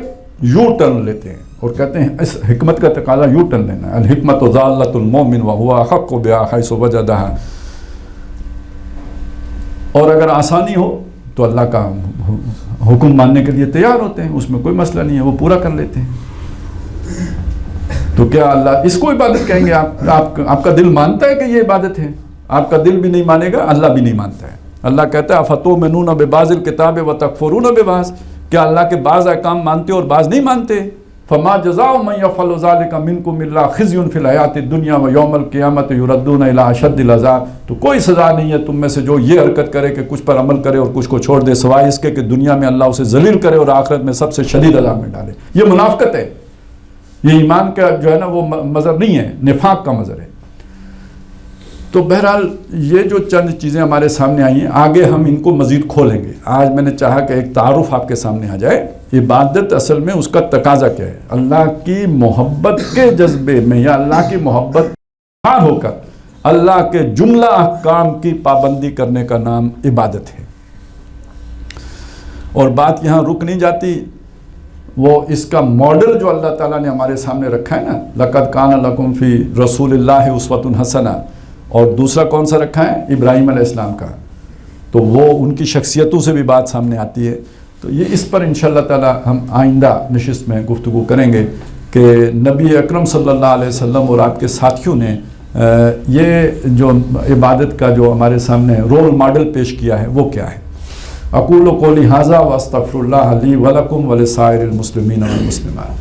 یو ٹرن لیتے ہیں اور کہتے ہیں اس حکمت کا تقاضا یو ٹرن لینا ہے. الحکمت ضالۃ المؤمن وهو احق بها حيث وجدها. اور اگر آسانی ہو تو اللہ کا حکم ماننے کے لیے تیار ہوتے ہیں، اس میں کوئی مسئلہ نہیں ہے، وہ پورا کر لیتے ہیں. تو کیا اللہ اس کو عبادت کہیں گے؟ آپ کا دل مانتا ہے کہ یہ عبادت ہے؟ آپ کا دل بھی نہیں مانے گا، اللہ بھی نہیں مانتا ہے۔ اللہ کہتا ہے افتؤمنون ببعض الکتاب وتکفرون ببعض، کیا اللہ کے بعض احکام مانتے اور بعض نہیں مانتے؟ فما جزاء من يفعل ذلك منكم الا خزي في الحیاۃ الدنیا ویوم القیامۃ یردون الی اشد العذاب، تو کوئی سزا نہیں ہے تم میں سے جو یہ حرکت کرے کہ کچھ پر عمل کرے اور کچھ کو چھوڑ دے، سوائے اس کے کہ دنیا میں اللہ اسے ذلیل کرے اور آخرت میں سب سے شدید عذاب میں ڈالے۔ یہ منافقت ہے، یہ ایمان کا جو ہے نا وہ مظہر نہیں ہے، نفاق کا مظہر ہے۔ تو بہرحال یہ جو چند چیزیں ہمارے سامنے آئی ہیں، آگے ہم ان کو مزید کھولیں گے۔ آج میں نے چاہا کہ ایک تعارف آپ کے سامنے آ جائے، عبادت اصل میں اس کا تقاضا کیا ہے؟ اللہ کی محبت کے جذبے میں یا اللہ کی محبت ہار ہو کر اللہ کے جملہ احکام کی پابندی کرنے کا نام عبادت ہے۔ اور بات یہاں رک نہیں جاتی، وہ اس کا ماڈل جو اللہ تعالیٰ نے ہمارے سامنے رکھا ہے نا، لَقَدْ كَانَ لَكُمْ فِي رَسُولِ اللَّهِ أُسْوَةٌ حَسَنَةٌ، اور دوسرا کون سا رکھا ہے؟ ابراہیم علیہ السلام کا، تو وہ ان کی شخصیتوں سے بھی بات سامنے آتی ہے۔ تو یہ اس پر انشاءاللہ تعالی ہم آئندہ نشست میں گفتگو کریں گے کہ نبی اکرم صلی اللہ علیہ وسلم اور آپ کے ساتھیوں نے یہ جو عبادت کا جو ہمارے سامنے رول ماڈل پیش کیا ہے وہ کیا ہے۔ اقول قولی ھذا واستغفر اللہ لی ولکم ولسائر المسلمین والمسلمات۔